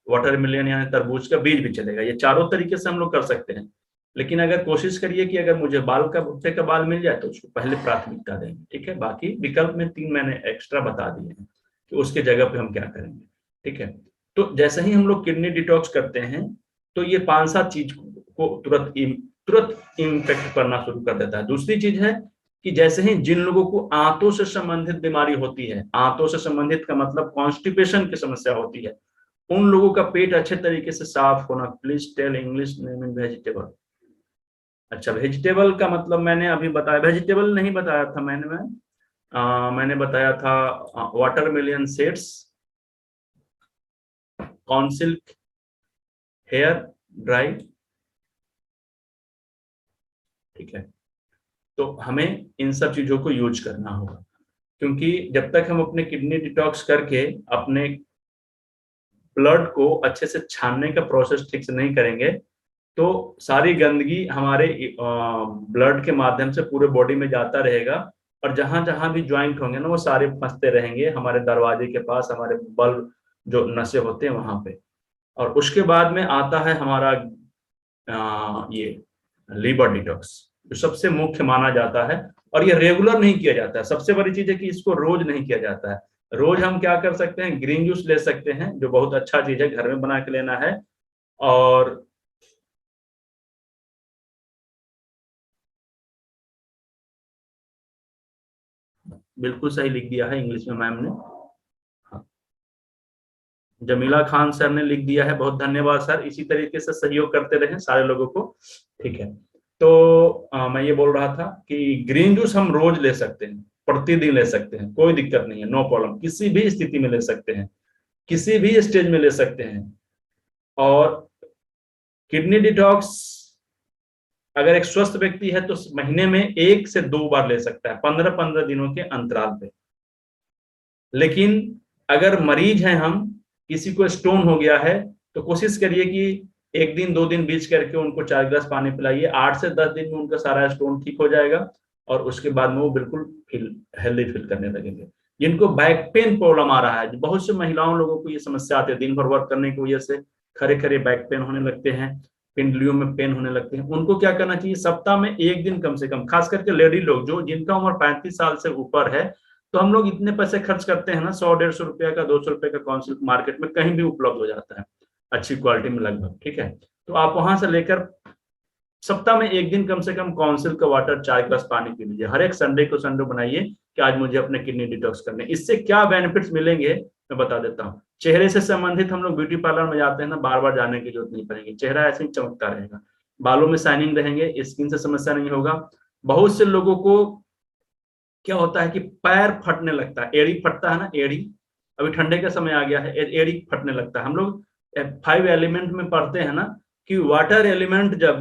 वाटरमेलन यानी तरबूज का बीज भी चलेगा। ये चारों तरीके से हम लोग कर सकते हैं। लेकिन अगर कोशिश करिए कि अगर मुझे भुट्टे का बाल मिल जाए तो उसको पहले प्राथमिकता देंगे, ठीक है। बाकी विकल्प में 3 मैंने एक्स्ट्रा बता दिए हैं कि उसके जगह पे हम क्या करेंगे, ठीक है। तो जैसे ही हम लोग किडनी डिटॉक्स करते हैं तो ये 5-7 चीज को तुरंत इम्पैक्ट करना शुरू कर देता है। दूसरी चीज है कि जैसे ही जिन लोगों को आंतों से संबंधित बीमारी होती है, आंतों से संबंधित का मतलब कॉन्स्टिपेशन की समस्या होती है, उन लोगों का पेट अच्छे तरीके से साफ होना। Please tell English name in vegetable. अच्छा, वेजिटेबल का मतलब मैंने अभी बताया, वेजिटेबल नहीं बताया था मैंने बताया था वाटरमेलन सीड्स, कॉर्नसिल्क, हेयर ड्राई, ठीक है। तो हमें इन सब चीजों को यूज करना होगा, क्योंकि जब तक हम अपने किडनी डिटॉक्स करके अपने ब्लड को अच्छे से छानने का प्रोसेस ठीक से नहीं करेंगे तो सारी गंदगी हमारे ब्लड के माध्यम से पूरे बॉडी में जाता रहेगा, और जहां जहां भी ज्वाइंट होंगे ना वो सारे फंसते रहेंगे हमारे दरवाजे के पास, हमारे बल्ब जो नसें होते हैं वहां पे। और उसके बाद में आता है हमारा ये लीवर डिटॉक्स, जो सबसे मुख्य माना जाता है, और ये रेगुलर नहीं किया जाता है। सबसे बड़ी चीज है कि इसको रोज नहीं किया जाता है। रोज हम क्या कर सकते हैं, ग्रीन जूस ले सकते हैं, जो बहुत अच्छा चीज है, घर में बना के लेना है। और बिल्कुल सही लिख दिया है इंग्लिश में मैम ने, हाँ। जमीला खान सर ने लिख दिया है, बहुत धन्यवाद सर। इसी तरीके से सहयोग करते रहें सारे लोगों को, ठीक है। तो मैं ये बोल रहा था कि ग्रीन जूस हम रोज ले सकते हैं, प्रतिदिन ले सकते हैं, कोई दिक्कत नहीं है, नो प्रॉब्लम। किसी भी स्थिति में ले सकते हैं, किसी भी स्टेज में ले सकते हैं। और किडनी डिटॉक्स अगर एक स्वस्थ व्यक्ति है तो महीने में 1 से 2 बार ले सकता है, 15-15 दिनों के अंतराल पे। लेकिन अगर मरीज हैं हम, किसी को स्टोन हो गया है, तो कोशिश करिए कि 1 दिन 2 दिन बीच करके उनको 4 गिलास पानी पिलाइए। 8 से 10 दिन में उनका सारा स्टोन ठीक हो जाएगा, और उसके बाद में वो बिल्कुल हेल्दी फील करने लगेंगे। जिनको बैक पेन प्रॉब्लम आ रहा है, बहुत से महिलाओं लोगों को ये समस्या आती है, दिन भर वर्क करने की वजह से खड़े खड़े बैक पेन होने लगते हैं, पिंडलियों में पेन होने लगते हैं। उनको क्या करना चाहिए, सप्ताह में 1 दिन कम से कम, खास करके लेडी लोग जो जिनका उम्र 35 साल से ऊपर है, तो हम लोग इतने पैसे खर्च करते हैं ना, 100-150 रुपया का, 200 रुपये का कॉन्सिल्क मार्केट में कहीं भी उपलब्ध हो जाता है अच्छी क्वालिटी में लगभग, ठीक है। तो आप वहां से लेकर सप्ताह में 1 दिन कम से कम कॉन्सिल्क का वाटर 4 गिलास पानी पी लीजिए। हर एक संडे को संडे बनाइए कि आज मुझे अपने किडनी डिटॉक्स करने। इससे क्या बेनिफिट्स मिलेंगे मैं बता देता हूँ। चेहरे से संबंधित हम लोग ब्यूटी पार्लर में जाते हैं ना, बार बार जाने की जरूरत नहीं पड़ेगी, चेहरा ऐसे ही चमकता रहेगा, बालों में शाइनिंग रहेंगे, स्किन से समस्या नहीं होगा। बहुत से लोगों को क्या होता है कि पैर फटने लगता है, एड़ी फटता है ना, एड़ी, अभी ठंडे का समय आ गया है, एड़ी फटने लगता है। हम लोग 5 एलिमेंट में पढ़ते हैं ना कि वाटर एलिमेंट जब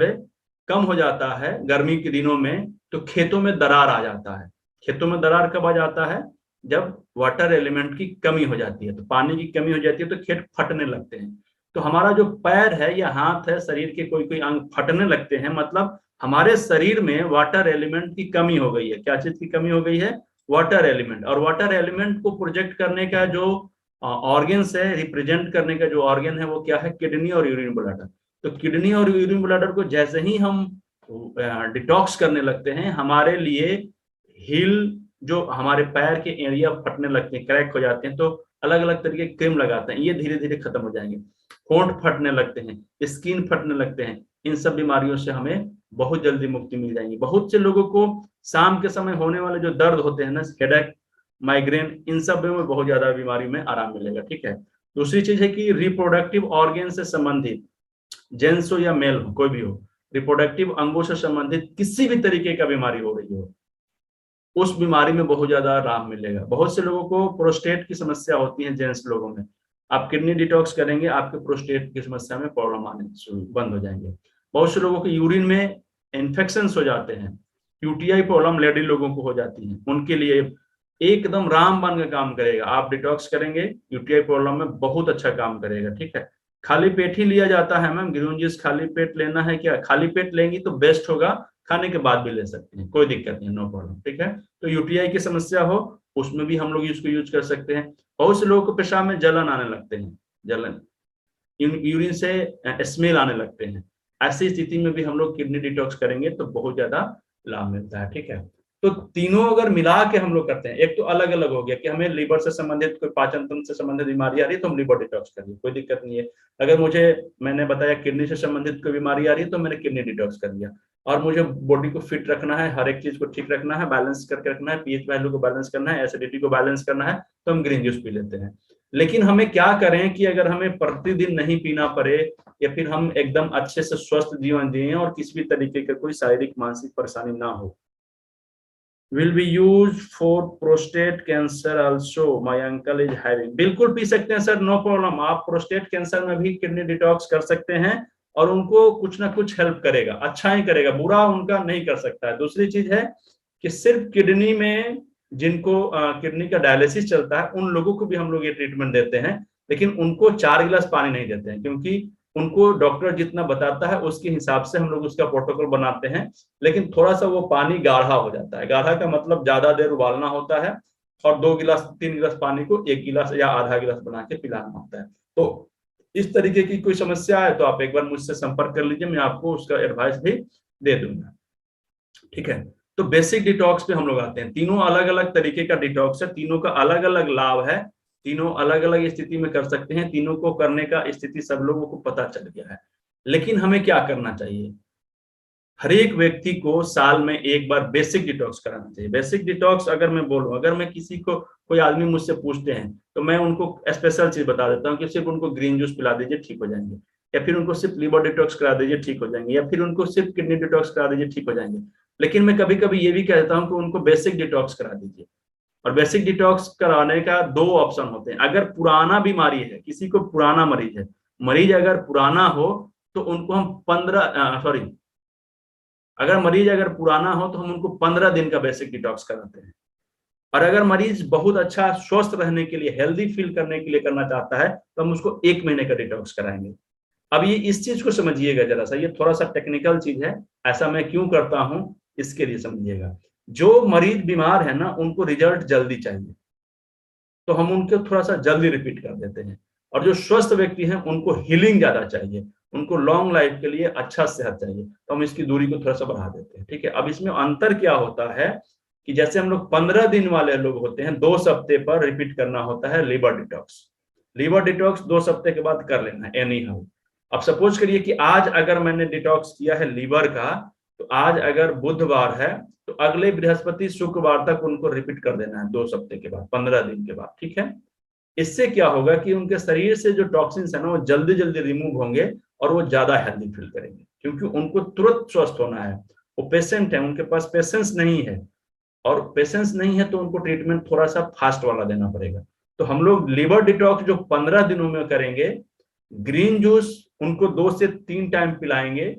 कम हो जाता है गर्मी के दिनों में तो खेतों में दरार आ जाता है। खेतों में दरार कब आ जाता है, जब वाटर एलिमेंट की कमी हो जाती है, तो पानी की कमी हो जाती है तो खेत फटने लगते हैं। तो हमारा जो पैर है या हाथ है, शरीर के कोई कोई अंग फटने लगते हैं, मतलब हमारे शरीर में वाटर एलिमेंट की कमी हो गई है। क्या चीज की कमी हो गई है, वाटर एलिमेंट। और वाटर एलिमेंट को प्रोजेक्ट करने का जो ऑर्गन्स है, रिप्रेजेंट करने का जो ऑर्गन है, वो क्या है, किडनी और यूरिन ब्लैडर। तो किडनी और यूरिन ब्लैडर को जैसे ही हम डिटॉक्स करने लगते हैं, हमारे लिए हील, जो हमारे पैर के एरिया फटने लगते हैं, क्रैक हो जाते हैं, तो अलग अलग तरीके के क्रीम लगाते हैं, ये धीरे धीरे खत्म हो जाएंगे। होंठ फटने लगते हैं, स्किन फटने लगते हैं, इन सब बीमारियों से हमें बहुत जल्दी मुक्ति मिल जाएगी। बहुत से लोगों को शाम के समय होने वाले जो दर्द होते हैं ना, हेडेक, माइग्रेन, इन सब में बहुत ज्यादा बीमारी में आराम मिलेगा, ठीक है। दूसरी चीज है कि रिप्रोडक्टिव ऑर्गन से संबंधित, जेंट्स हो या मेल हो, कोई भी हो, रिप्रोडक्टिव अंगों से संबंधित किसी भी तरीके का बीमारी हो रही हो, उस बीमारी में बहुत ज्यादा आराम मिलेगा। बहुत से लोगों को प्रोस्टेट की समस्या होती है जेंट्स लोगों में, आप किडनी डिटॉक्स करेंगे, आपके प्रोस्टेट की समस्या में प्रॉब्लम आने बंद हो जाएंगे। बहुत से लोगों के यूरिन में इन्फेक्शन हो जाते हैं, यूटीआई प्रॉब्लम लेडी लोगों को हो जाती है, उनके लिए एकदम रामबाण का काम करेगा। आप डिटॉक्स करेंगे, यूटीआई प्रॉब्लम में बहुत अच्छा काम करेगा, ठीक है। खाली पेट ही लिया जाता है मैम, ग्रीन जूस खाली पेट लेना है क्या? खाली पेट लेंगी तो बेस्ट होगा, खाने के बाद भी ले सकते हैं, कोई दिक्कत नहीं, नो प्रॉब्लम, ठीक है। तो यूटीआई की समस्या हो उसमें भी हम लोग इसको यूज कर सकते हैं। बहुत से लोगों को पेशाब में जलन आने लगते हैं, जलन, यूरिन से स्मेल आने लगते हैं, ऐसी स्थिति में भी हम लोग किडनी डिटॉक्स करेंगे तो बहुत ज्यादा लाभ मिलता है, ठीक है। तो तीनों अगर मिला के हम लोग करते हैं, एक तो अलग अलग हो गया कि हमें लीवर से संबंधित कोई पाचन तंत्र से संबंधित बीमारी आ रही है तो हम लीवर डिटॉक्स करिए, कोई दिक्कत नहीं है। अगर मैंने बताया किडनी से संबंधित कोई बीमारी आ रही है तो मैंने किडनी डिटॉक्स कर दिया। और मुझे बॉडी को फिट रखना है, हर एक चीज को ठीक रखना है, बैलेंस करके रखना है, पीएच वैल्यू को बैलेंस करना है, एसिडिटी को बैलेंस करना है, तो हम ग्रीन जूस पी लेते हैं। लेकिन हमें क्या करें कि अगर हमें प्रतिदिन नहीं पीना पड़े या फिर हम एकदम अच्छे से स्वस्थ जीवन जिए और किसी भी तरीके का कोई शारीरिक मानसिक परेशानी ना हो। Will be used for prostate cancer also. My uncle is having. बिल्कुल पी सकते हैं सर, नो प्रॉब्लम। आप प्रोस्टेट कैंसर में भी किडनी डिटॉक्स कर सकते हैं और उनको कुछ ना कुछ हेल्प करेगा, अच्छा ही करेगा, बुरा उनका नहीं कर सकता है। दूसरी चीज है कि सिर्फ किडनी में जिनको किडनी का डायलिसिस चलता है उन लोगों को भी हम लोग ये ट्रीटमेंट देते हैं, लेकिन उनको 4 गिलास पानी नहीं देते हैं, क्योंकि उनको डॉक्टर जितना बताता है उसके हिसाब से हम लोग उसका प्रोटोकॉल बनाते हैं। लेकिन थोड़ा सा वो पानी गाढ़ा हो जाता है, गाढ़ा का मतलब ज्यादा देर उबालना होता है और 2 गिलास 3 गिलास पानी को 1 गिलास या आधा गिलास बना के पिलाना होता है। तो इस तरीके की कोई समस्या है तो आप एक बार मुझसे संपर्क कर लीजिए, मैं आपको उसका एडवाइस भी दे दूंगा, ठीक है। तो बेसिक डिटॉक्स पे हम लोग आते हैं। तीनों अलग अलग तरीके का डिटॉक्स है, तीनों का अलग अलग लाभ है, तीनों अलग अलग स्थिति में कर सकते हैं, तीनों को करने का स्थिति सब लोगों को पता चल गया है। लेकिन हमें क्या करना चाहिए? हर एक व्यक्ति को साल में एक बार बेसिक डिटॉक्स कराना चाहिए। बेसिक डिटॉक्स अगर मैं बोलूं, अगर मैं किसी को, कोई आदमी मुझसे पूछते हैं तो मैं उनको स्पेशल चीज बता देता हूँ कि सिर्फ उनको ग्रीन जूस पिला दीजिए, ठीक हो जाएंगे, या फिर उनको सिर्फ लिवर डिटॉक्स करा दीजिए, ठीक हो जाएंगे, या फिर उनको सिर्फ किडनी डिटॉक्स करा दीजिए, ठीक हो जाएंगे। लेकिन मैं कभी कभी ये भी कहता हूँ कि उनको बेसिक डिटॉक्स करा दीजिए। और बेसिक डिटॉक्स कराने का 2 ऑप्शन होते हैं। अगर पुराना बीमारी है, किसी को पुराना मरीज अगर पुराना हो तो उनको हम अगर मरीज अगर पुराना हो तो हम उनको 15 दिन का बेसिक डिटॉक्स कराते हैं। और अगर मरीज बहुत अच्छा स्वस्थ रहने के लिए, हेल्दी फील करने के लिए करना चाहता है तो हम उसको 1 महीने का डिटॉक्स कराएंगे। अब ये इस चीज को समझिएगा जरा सा, ये थोड़ा सा टेक्निकल चीज है, ऐसा मैं क्यों करता हूं इसके लिए समझिएगा। जो मरीज बीमार है ना उनको रिजल्ट जल्दी चाहिए तो हम उनको थोड़ा सा जल्दी रिपीट कर देते हैं, और जो स्वस्थ व्यक्ति हैं उनको हीलिंग ज्यादा चाहिए, उनको लॉन्ग लाइफ के लिए अच्छा सेहत चाहिए, तो हम इसकी दूरी को थोड़ा सा बढ़ा देते हैं, ठीक है। अब इसमें अंतर क्या होता है कि जैसे हम लोग 15 दिन वाले लोग होते हैं, 2 हफ्ते पर रिपीट करना होता है लिवर डिटॉक्स। लिवर डिटॉक्स 2 हफ्ते के बाद कर लेना है एनी हाउ। अब सपोज करिए कि आज अगर मैंने डिटॉक्स किया है लीवर का, तो आज अगर बुधवार है तो अगले बृहस्पति शुक्रवार तक उनको रिपीट कर देना है 2 हफ्ते के बाद, 15 दिन के बाद, ठीक है। इससे क्या होगा कि उनके शरीर से जो टॉक्सिन्स है ना वो जल्दी जल्दी रिमूव होंगे और वो ज्यादा हेल्दी फील करेंगे, क्योंकि उनको तुरंत स्वस्थ होना है। वो पेशेंट है, उनके पास पेशेंस नहीं है, और पेशेंस नहीं है तो उनको ट्रीटमेंट थोड़ा सा फास्ट वाला देना पड़ेगा। तो हम लोग लिवर डिटॉक्स जो 15 दिनों में करेंगे, ग्रीन जूस उनको 2 से 3 टाइम पिलाएंगे,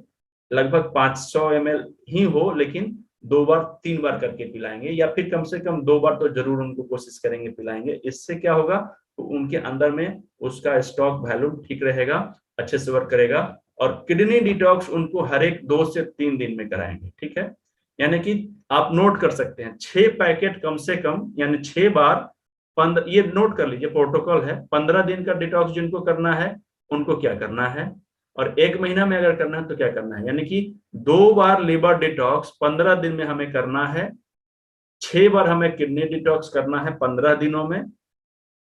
लगभग 500 ml ही हो, लेकिन 2 बार 3 बार करके पिलाएंगे, या फिर कम से कम 2 बार तो जरूर उनको कोशिश करेंगे पिलाएंगे। इससे क्या होगा तो उनके अंदर में उसका स्टॉक वैल्यू ठीक रहेगा, अच्छे से वर्क करेगा। और किडनी डिटॉक्स उनको हर एक 2 से 3 दिन में कराएंगे, ठीक है। यानी कि आप नोट कर सकते हैं 6 पैकेट कम से कम, यानी 6 बार 15, ये नोट कर लीजिए प्रोटोकॉल है। 15 दिन का डिटॉक्स जिनको करना है उनको क्या करना है, और 1 महीना में अगर करना है तो क्या करना है। यानी कि 2 बार लिवर डिटॉक्स 15 दिन में हमें करना है, 6 बार हमें किडनी डिटॉक्स करना है 15 दिनों में,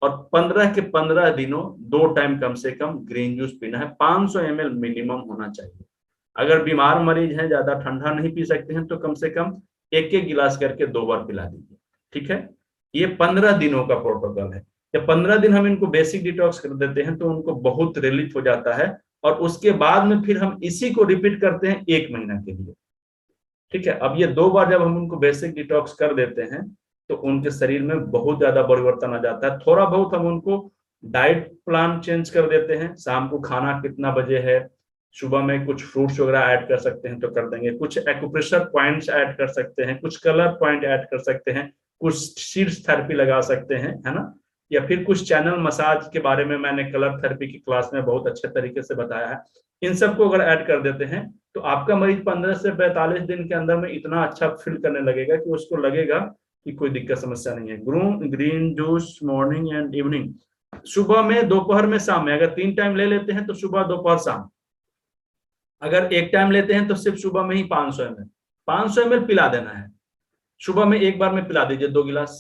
और 15 के 15 दिनों 2 टाइम कम से कम ग्रीन जूस पीना है। 500 ml मिनिमम होना चाहिए। अगर बीमार मरीज हैं, ज्यादा ठंडा नहीं पी सकते हैं, तो कम से कम 1-1 गिलास करके 2 बार पिला दीजिए, ठीक है। ये 15 दिनों का प्रोटोकॉल है। जब 15 दिन हम इनको बेसिक डिटॉक्स कर देते हैं तो उनको बहुत रिलीफ हो जाता है, और उसके बाद में फिर हम इसी को रिपीट करते हैं 1 महीना के लिए, ठीक है। अब ये 2 बार जब हम उनको बेसिक डिटॉक्स कर देते हैं तो उनके शरीर में बहुत ज्यादा परिवर्तन आ जाता है। थोड़ा बहुत हम उनको डाइट प्लान चेंज कर देते हैं, शाम को खाना कितना बजे है, सुबह में कुछ फ्रूट्स वगैरह ऐड कर सकते हैं तो कर देंगे, कुछ एक्यूप्रेशर पॉइंट्स ऐड कर सकते हैं, कुछ कलर पॉइंट ऐड कर सकते हैं, कुछ सीड्स थेरेपी लगा सकते हैं, है ना। या फिर कुछ चैनल मसाज के बारे में मैंने कलर थेरेपी की क्लास में बहुत अच्छे तरीके से बताया है, इन सबको अगर ऐड कर देते हैं तो आपका मरीज 15 से 45 दिन के अंदर में इतना अच्छा फील करने लगेगा कि उसको लगेगा कि कोई दिक्कत समस्या नहीं है। Green juice morning and evening, सुबह में, दोपहर में, शाम में, अगर 3 टाइम ले लेते हैं तो सुबह दोपहर शाम, अगर 1 टाइम लेते हैं तो सिर्फ सुबह में ही 500 ml पिला देना है। सुबह में एक बार में पिला दीजिए 2 गिलास,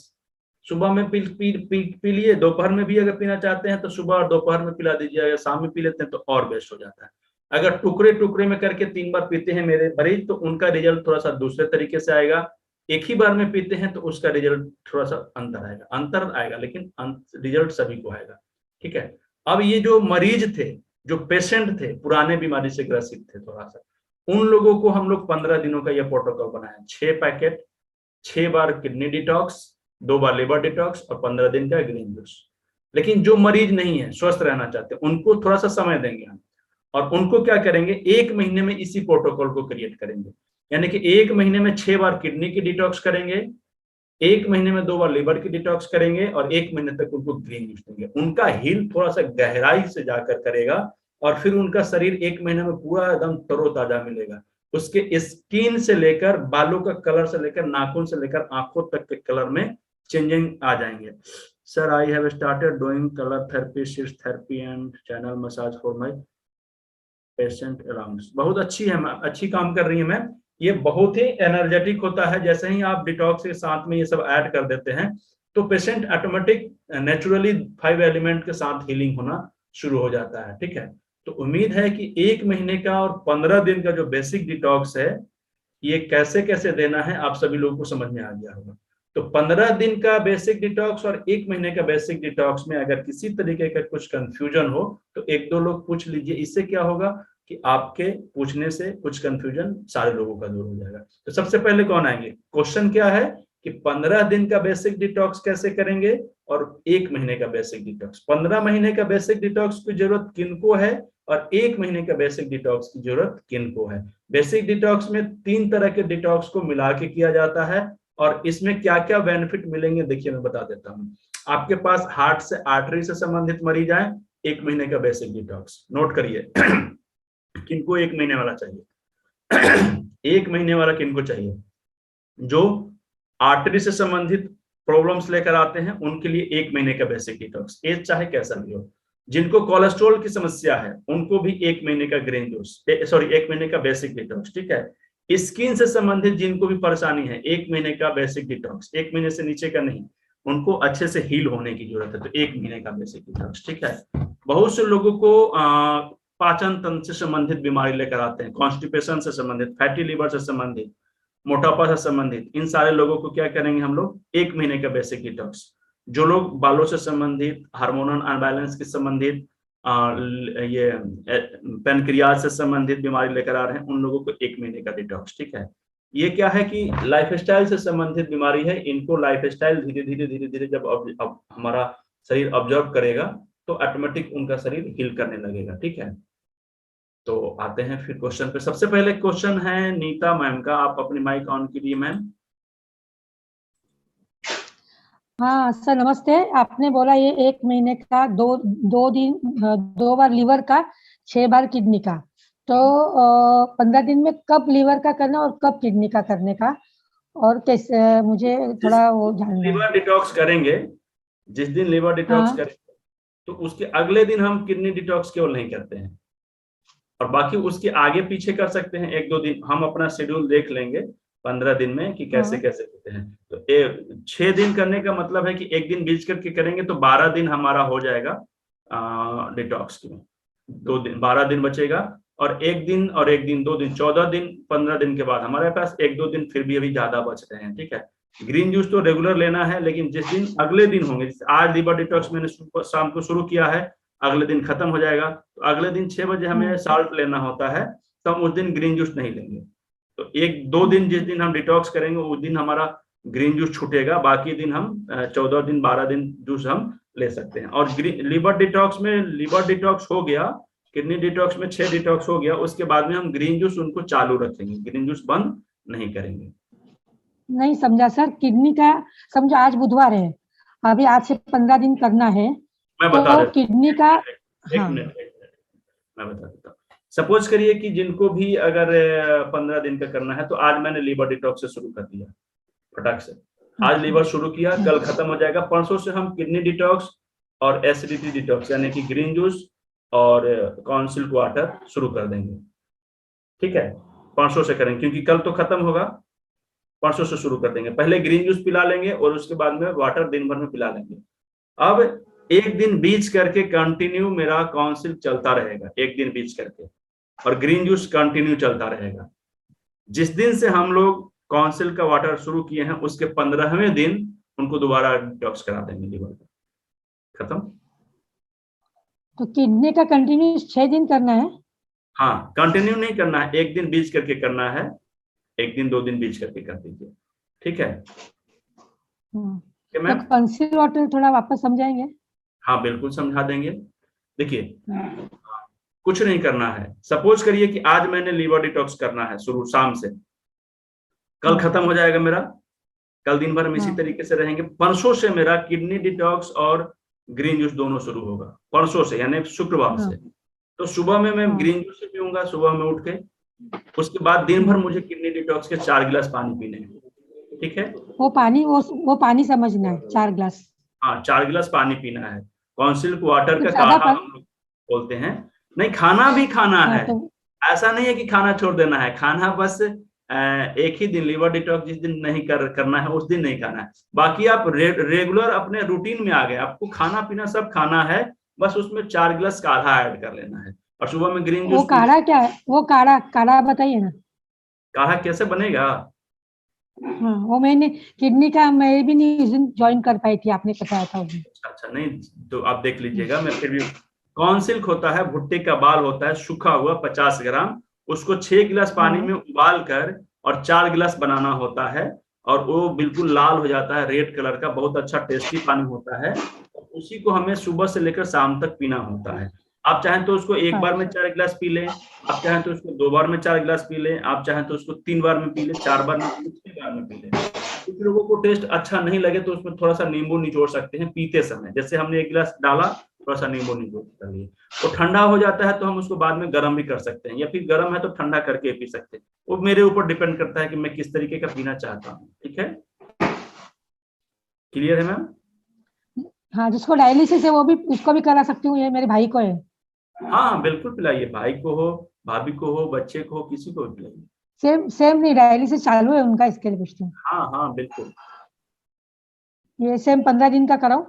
सुबह में पी लिए, दोपहर में भी अगर पीना चाहते हैं तो सुबह और दोपहर में पिला दीजिए, अगर शाम में पी लेते हैं तो और बेस्ट हो जाता है। अगर टुकड़े टुकड़े में करके 3 बार पीते हैं मेरे मरीज तो उनका रिजल्ट थोड़ा सा दूसरे तरीके से आएगा, एक ही बार में पीते हैं तो उसका रिजल्ट थोड़ा सा अंतर आएगा लेकिन रिजल्ट सभी को आएगा, ठीक है। अब ये जो मरीज थे, जो पेशेंट थे पुराने बीमारी से ग्रसित थे थोड़ा सा, उन लोगों को हम लोग 15 दिनों का यह प्रोटोकॉल बनाया, 6 पैकेट, 6 बार किडनी डिटॉक्स, 2 बार लिवर डिटॉक्स और 15 दिन का ग्रीन जूस। लेकिन जो मरीज नहीं है, स्वस्थ रहना चाहते हैं, उनको थोड़ा सा समय देंगे हम, और उनको क्या करेंगे, 1 महीने में इसी प्रोटोकॉल को क्रिएट करेंगे। यानी कि 1 महीने में 6 बार किडनी की डिटॉक्स करेंगे, 1 महीने में 2 बार लिवर की डिटॉक्स करेंगे और 1 महीने तक उनको ग्रीन जूस देंगे। उनका हील थोड़ा सा गहराई से जाकर करेगा और फिर उनका शरीर 1 महीने में पूरा एकदम तरोताजा मिलेगा। उसके स्किन से लेकर बालों का कलर से लेकर नाखून से लेकर आंखों तक के कलर में चेंजिंग आ जाएंगे। Sir I have started doing colour therapy, शीर्ष therapy and channel massage for my patient around. बहुत अच्छी है, अच्छी काम कर रही है मैम। ये बहुत ही एनर्जेटिक होता है, जैसे ही आप डिटॉक्स के साथ में ये सब ऐड कर देते हैं तो पेशेंट ऑटोमेटिक नेचुरली 5 एलिमेंट के साथ हीलिंग होना शुरू हो जाता है, ठीक है। तो उम्मीद है कि 1 महीने का और 15 दिन का जो बेसिक डिटॉक्स है ये कैसे कैसे देना है आप सभी लोगों को समझ में आ गया होगा। तो 15 दिन का बेसिक डिटॉक्स और 1 महीने का बेसिक डिटॉक्स में अगर किसी तरीके का कुछ कंफ्यूजन हो तो 1-2 लोग पूछ लीजिए। इससे क्या होगा कि आपके पूछने से कुछ कंफ्यूजन सारे लोगों का दूर हो जाएगा। तो सबसे पहले कौन आएंगे, क्वेश्चन क्या है कि 15 दिन का बेसिक डिटॉक्स कैसे करेंगे और 1 महीने का बेसिक डिटॉक्स। 15 महीने का बेसिक डिटॉक्स की जरूरत किनको है और 1 महीने का बेसिक डिटॉक्स की जरूरत किनको है। बेसिक डिटॉक्स में 3 तरह के डिटॉक्स को मिला के किया जाता है और इसमें क्या क्या बेनिफिट मिलेंगे देखिए मैं बता देता हूँ। आपके पास हार्ट से आर्टरी से संबंधित मरीज आए, 1 महीने का बेसिक डिटॉक्स नोट करिए। किनको 1 महीने वाला चाहिए? 1 महीने वाला किनको चाहिए? जो आर्टरी से संबंधित प्रॉब्लम्स लेकर आते हैं उनके लिए 1 महीने का बेसिक डिटॉक्स, एज चाहे कैसा भी हो। जिनको कोलेस्ट्रॉल की समस्या है उनको भी 1 महीने का ग्रीन जूस, 1 महीने का बेसिक डिटॉक्स, ठीक है। स्किन से संबंधित जिनको भी परेशानी है 1 महीने का बेसिक डिटॉक्स, 1 महीने से नीचे का नहीं, उनको अच्छे से हील होने की जरूरत है तो 1 महीने का बेसिक डिटॉक्स, ठीक है। बहुत से लोगों को पाचन तंत्र से संबंधित बीमारी लेकर आते हैं, कॉन्स्टिपेशन से संबंधित, फैटी लिवर से संबंधित, मोटापा से संबंधित, इन सारे लोगों को क्या करेंगे हम लोग 1 महीने का बेसिक डिटॉक्स। जो लोग बालों से संबंधित, हार्मोनल अनबैलेंस के संबंधित, ये पैनक्रियाज से संबंधित बीमारी लेकर आ रहे हैं उन लोगों को 1 महीने का डिटॉक्स, ठीक है। ये क्या है कि लाइफस्टाइल से संबंधित बीमारी है, इनको लाइफस्टाइल धीरे धीरे जब अब हमारा शरीर ऑब्जर्व करेगा तो ऑटोमेटिक उनका शरीर हील करने लगेगा, ठीक है। तो आते हैं फिर क्वेश्चन पे। सबसे पहले क्वेश्चन है नीता मैम का, आप अपनी माइक ऑन कीजिए मैम। हाँ सर नमस्ते। आपने बोला ये 1 महीने का 2 बार लीवर का, 6 बार किडनी का, तो 15 दिन में कब लीवर का करना और कब किडनी का करने का, और कैसे, मुझे थोड़ा वो जानना है। लिवर डिटॉक्स करेंगे, जिस दिन लिवर डिटॉक्स हाँ। करेंगे तो उसके अगले दिन हम किडनी डिटॉक्स केवल नहीं करते हैं, और बाकी उसके आगे पीछे कर सकते हैं 1-2 दिन। हम अपना शेड्यूल देख लेंगे 15 दिन में कि कैसे कैसे होते हैं। तो 6 दिन करने का मतलब है कि 1 दिन बीच करके करेंगे तो 12 दिन हमारा हो जाएगा डिटॉक्स में। 2 दिन 12 दिन बचेगा, और 1 दिन और 1 दिन 2 दिन 14 दिन, 15 दिन के बाद हमारे पास 1-2 दिन फिर भी अभी ज्यादा बच रहे हैं, ठीक है। ग्रीन जूस तो रेगुलर लेना है, लेकिन जिस दिन अगले दिन होंगे, आज लिवर डिटॉक्स मैंने शाम को शुरू किया है, अगले दिन खत्म हो जाएगा, तो अगले दिन 6 बजे हमें साल्ट लेना होता है, तो हम उस दिन ग्रीन जूस नहीं लेंगे। तो 1-2 दिन जिस दिन हम डिटॉक्स करेंगे उस दिन हमारा ग्रीन जूस छूटेगा, बाकी दिन हम 14 दिन 12 दिन जूस हम ले सकते हैं। और लिवर डिटॉक्स में लिवर डिटॉक्स हो गया, किडनी डिटॉक्स में 6 डिटॉक्स हो गया, उसके बाद में हम ग्रीन जूस उनको चालू रखेंगे, ग्रीन जूस बंद नहीं करेंगे। नहीं समझा सर, किडनी का समझो आज बुधवार है, अभी आज से 15 दिन करना है, मैं बता तो देता किडनी का एक हाँ मिनट मैं बता देता हूँ। सपोज करिए कि जिनको भी अगर 15 दिन का करना है, तो आज मैंने लीवर डिटॉक्स से शुरू कर दिया फटाक से। आज लीवर शुरू किया, कल खत्म हो जाएगा। परसों से हम किडनी डिटॉक्स और एसिडिटी डिटॉक्स यानी कि ग्रीन जूस और कॉन्सिल्क वाटर शुरू कर देंगे। ठीक है, परसों से करेंगे क्योंकि कल तो खत्म होगा, परसों से शुरू कर देंगे। पहले ग्रीन जूस पिला लेंगे और उसके बाद में वाटर दिन भर में पिला लेंगे। अब एक दिन बीच करके कंटिन्यू मेरा कॉन्सिल्क चलता रहेगा, एक दिन बीच करके, और ग्रीन जूस कंटिन्यू चलता रहेगा। जिस दिन से हम लोग कॉन्सिल्क का वाटर शुरू किए हैं, उसके 15वें दिन उनको दोबारा डिटॉक्स करा देंगे लीवर का। खत्म। तो किडनी का कंटिन्यू 6 दिन करना है? हाँ, कंटिन्यू नहीं करना है, एक दिन बीच करके करना है, एक दिन 2 दिन बीच करके कर दीजिए। ठीक है तो कॉन्सिल वाटर थोड़ा वापस समझाएंगे? हाँ बिल्कुल समझा देंगे। देखिए कुछ नहीं करना है। सपोज करिए कि आज मैंने लीवर डिटॉक्स करना है शुरू शाम से, कल खत्म हो जाएगा मेरा, कल दिन भर में इसी तरीके से रहेंगे। परसों से मेरा किडनी डिटॉक्स और ग्रीन जूस दोनों शुरू होगा, परसों से यानी शुक्रवार से। तो सुबह में मैं ग्रीन जूस से पीऊंगा सुबह में उठ के, उसके बाद दिन भर मुझे किडनी डिटॉक्स के 4 गिलास पानी पीने हैं। ठीक है, वो पानी समझना है, 4 गिलास। हाँ 4 गिलास पानी पीना है। कॉन्सिल्क वाटर का काढ़ा हम लोग बोलते हैं। नहीं, खाना भी खाना है, ऐसा नहीं है कि खाना छोड़ देना है। खाना बस एक ही दिन लीवर डिटॉक्स जिस दिन नहीं करना है उस दिन नहीं खाना है। बाकी आप रेगुलर अपने रूटीन में आ गए, आपको खाना पीना सब खाना है, बस उसमें 4 गिलास काढ़ा ऐड कर लेना है। और सुबह में ग्रीन जूस। वो काढ़ा क्या है? वो काढ़ा बताइए ना। काढ़ा कैसे बनेगा? हाँ, वो मैंने किडनी का मैं भी नहीं ज्वाइन कर पाई थी, आपने बताया था। अच्छा नहीं, तो आप देख लीजिएगा। मैं फिर भी, कॉन्सिल्क होता है, भुट्टे का बाल होता है सूखा हुआ 50 ग्राम, उसको 6 गिलास पानी में उबाल कर और 4 गिलास बनाना होता है, और वो बिल्कुल लाल हो जाता है, रेड कलर का, बहुत अच्छा टेस्टी पानी होता है। उसी को हमें सुबह से लेकर शाम तक पीना होता है। आप चाहें तो उसको एक बार में 4 गिलास पी लें, आप चाहें तो उसको 2 बार में 4 गिलास पी लें, आप चाहें तो उसको 3 बार में पी लें, 4 बार में पी लें, 6 बार में पी लें। कुछ लोगों को टेस्ट अच्छा नहीं लगे तो उसमें थोड़ा सा नींबू निचोड़ सकते हैं पीते समय। जैसे हमने 1 गिलास डाला, थोड़ा सा नींबू निचोड़ कर लिए, वो ठंडा हो जाता है तो हम उसको बाद में गर्म भी कर सकते हैं, या फिर गर्म है तो ठंडा करके पी सकते हैं। वो मेरे ऊपर डिपेंड करता है कि मैं किस तरीके का पीना चाहता हूँ। ठीक है, क्लियर है मैम? हाँ, जिसको डायलिसिस है वो भी, उसको भी करा सकती हूँ, ये मेरे भाई को है। हाँ बिल्कुल पिलाइए, भाई को हो, भाभी को हो, बच्चे को हो, किसी को भी पिलाइए। सेम नहीं, डायलिसिस चालू है उनका, इसके लिए पूछती हूँ। हाँ हाँ बिल्कुल। ये सेम 15 दिन का कराऊं?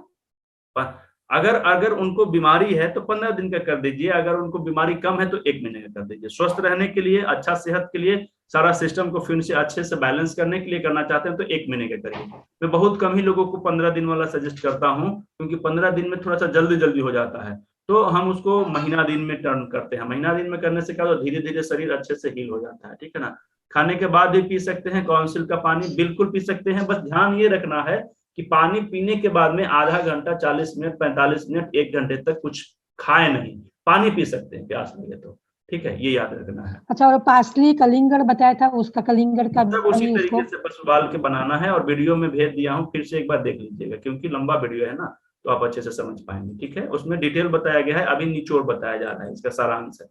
अगर उनको बीमारी है तो 15 दिन का कर दीजिए, अगर उनको बीमारी कम है तो 1 महीने का कर दीजिए। स्वस्थ रहने के लिए, अच्छा सेहत के लिए, सारा सिस्टम को फिर से अच्छे से बैलेंस करने के लिए करना चाहते हैं तो 1 महीने का करिए। मैं बहुत कम ही लोगों को 15 दिन वाला सजेस्ट करता हूँ, क्योंकि 15 दिन में थोड़ा सा जल्दी हो जाता है, तो हम उसको महीना दिन में टर्न करते हैं। महीना दिन में करने से क्या होता है, धीरे धीरे शरीर अच्छे से हील हो जाता है। ठीक है ना। खाने के बाद भी पी सकते हैं, कॉन्सिल्क का पानी बिल्कुल पी सकते हैं। बस ध्यान ये रखना है कि पानी पीने के बाद में आधा घंटा, 40 मिनट, 45 मिनट, 1 घंटे तक कुछ खाए नहीं, पानी पी सकते हैं प्यास लगे तो। ठीक है, ये याद रखना है। अच्छा, और पार्सली कलिंगड़ बताया था, उसका कलिंगड़ का सब उसी तरीके से बस उबाल के बनाना है, और वीडियो में भेज दिया हूँ, फिर से एक बार देख लीजिएगा, क्योंकि लंबा वीडियो है ना, तो आप अच्छे से समझ पाएंगे। ठीक है, उसमें डिटेल बताया गया है, अभी निचोड़ बताया जा रहा है, इसका सारांश है।